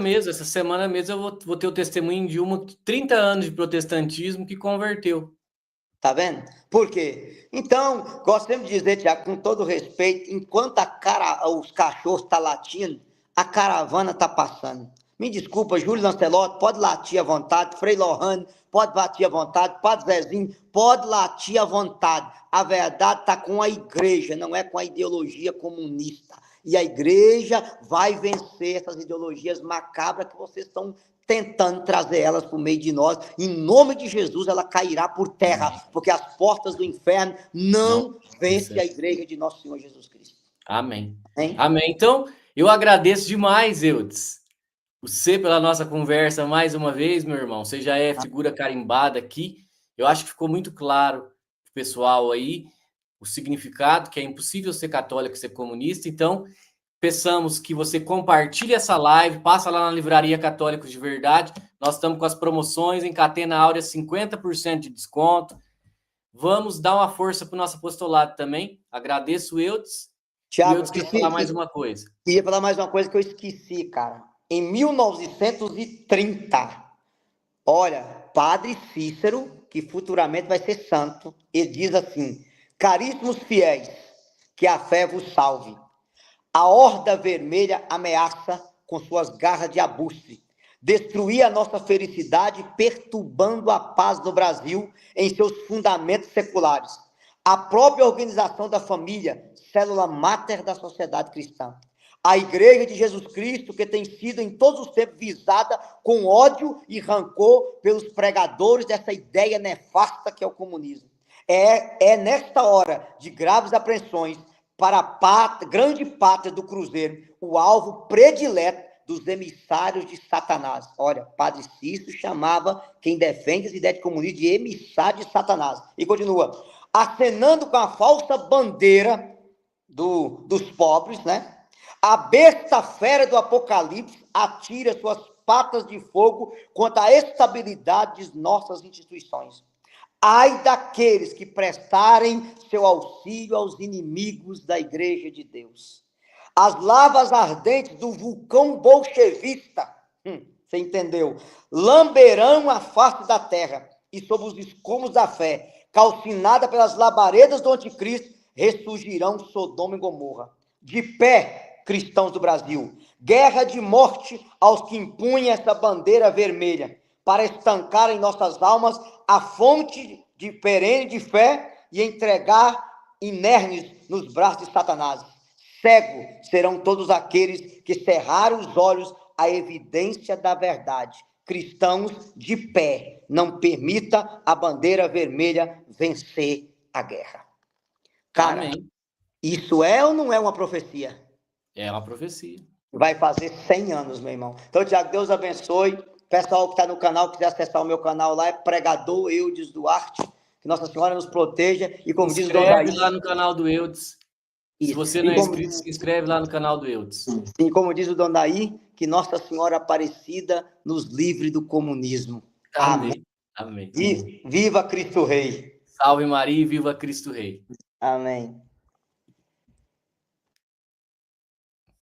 mesmo eu vou ter o testemunho de uma 30 anos de protestantismo que converteu. Tá vendo? Por quê? Então, gosto sempre de dizer, Tiago, com todo respeito, enquanto os cachorros estão latindo, a caravana está passando. Me desculpa, Júlio Lancelotti, pode latir à vontade, Frei Lohane, pode latir à vontade, Padre Zezinho, pode latir à vontade. A verdade está com a igreja, não é com a ideologia comunista. E a igreja vai vencer essas ideologias macabras que vocês estão tentando trazer elas por meio de nós. Em nome de Jesus, ela cairá por terra, porque as portas do inferno não vencem a igreja de nosso Senhor Jesus Cristo. Amém. Hein? Amém. Então, eu agradeço demais, Eudes, você pela nossa conversa mais uma vez, meu irmão. Você já é figura carimbada aqui. Eu acho que ficou muito claro pro pessoal aí o significado, que é impossível ser católico e ser comunista. Então, peçamos que você compartilhe essa live, passa lá na Livraria Católicos de Verdade. Nós estamos com as promoções em Catena Áurea, 50% de desconto. Vamos dar uma força para o nosso apostolado também. Agradeço o Eudes. Tiago, Eudes quer falar mais uma coisa. Ia falar mais uma coisa que eu esqueci, cara. Em 1930, olha, Padre Cícero, que futuramente vai ser santo, ele diz assim: caríssimos fiéis, que a fé vos salve. A horda vermelha ameaça com suas garras de abutre destruir a nossa felicidade, perturbando a paz do Brasil em seus fundamentos seculares. A própria organização da família, célula máter da sociedade cristã. A Igreja de Jesus Cristo, que tem sido em todos os tempos visada com ódio e rancor pelos pregadores dessa ideia nefasta que é o comunismo. É nesta hora de graves apreensões para a grande pátria do Cruzeiro, o alvo predileto dos emissários de Satanás. Olha, Padre Cícero chamava quem defende essa ideia de comunismo de emissário de Satanás. E continua, acenando com a falsa bandeira dos pobres, né? A besta fera do Apocalipse atira suas patas de fogo contra a estabilidade de nossas instituições. Ai daqueles que prestarem seu auxílio aos inimigos da Igreja de Deus. As lavas ardentes do vulcão bolchevista, você entendeu? Lamberão a face da terra e sob os escombros da fé, calcinada pelas labaredas do anticristo, ressurgirão Sodoma e Gomorra. De pé, cristãos do Brasil, guerra de morte aos que impunham essa bandeira vermelha, para estancar em nossas almas a fonte de perene de fé e entregar inermes nos braços de Satanás. Cego serão todos aqueles que cerraram os olhos à evidência da verdade. Cristãos de pé, não permita a bandeira vermelha vencer a guerra. Cara, Amém. isso é ou não é uma profecia? É uma profecia. Vai fazer 100 anos, meu irmão. Então, Tiago, Deus abençoe. Pessoal que está no canal, quiser acessar o meu canal lá, é Pregador Eudes Duarte. Que Nossa Senhora nos proteja. E como diz o Dom Inscreve Daí. lá no canal do Eudes. Se Isso. você não é inscrito, se inscreve lá no canal do Eudes. E como diz o Dom Daí, que Nossa Senhora Aparecida nos livre do comunismo. Amém. Amém. Amém. Viva Cristo Rei. Salve Maria e viva Cristo Rei. Amém.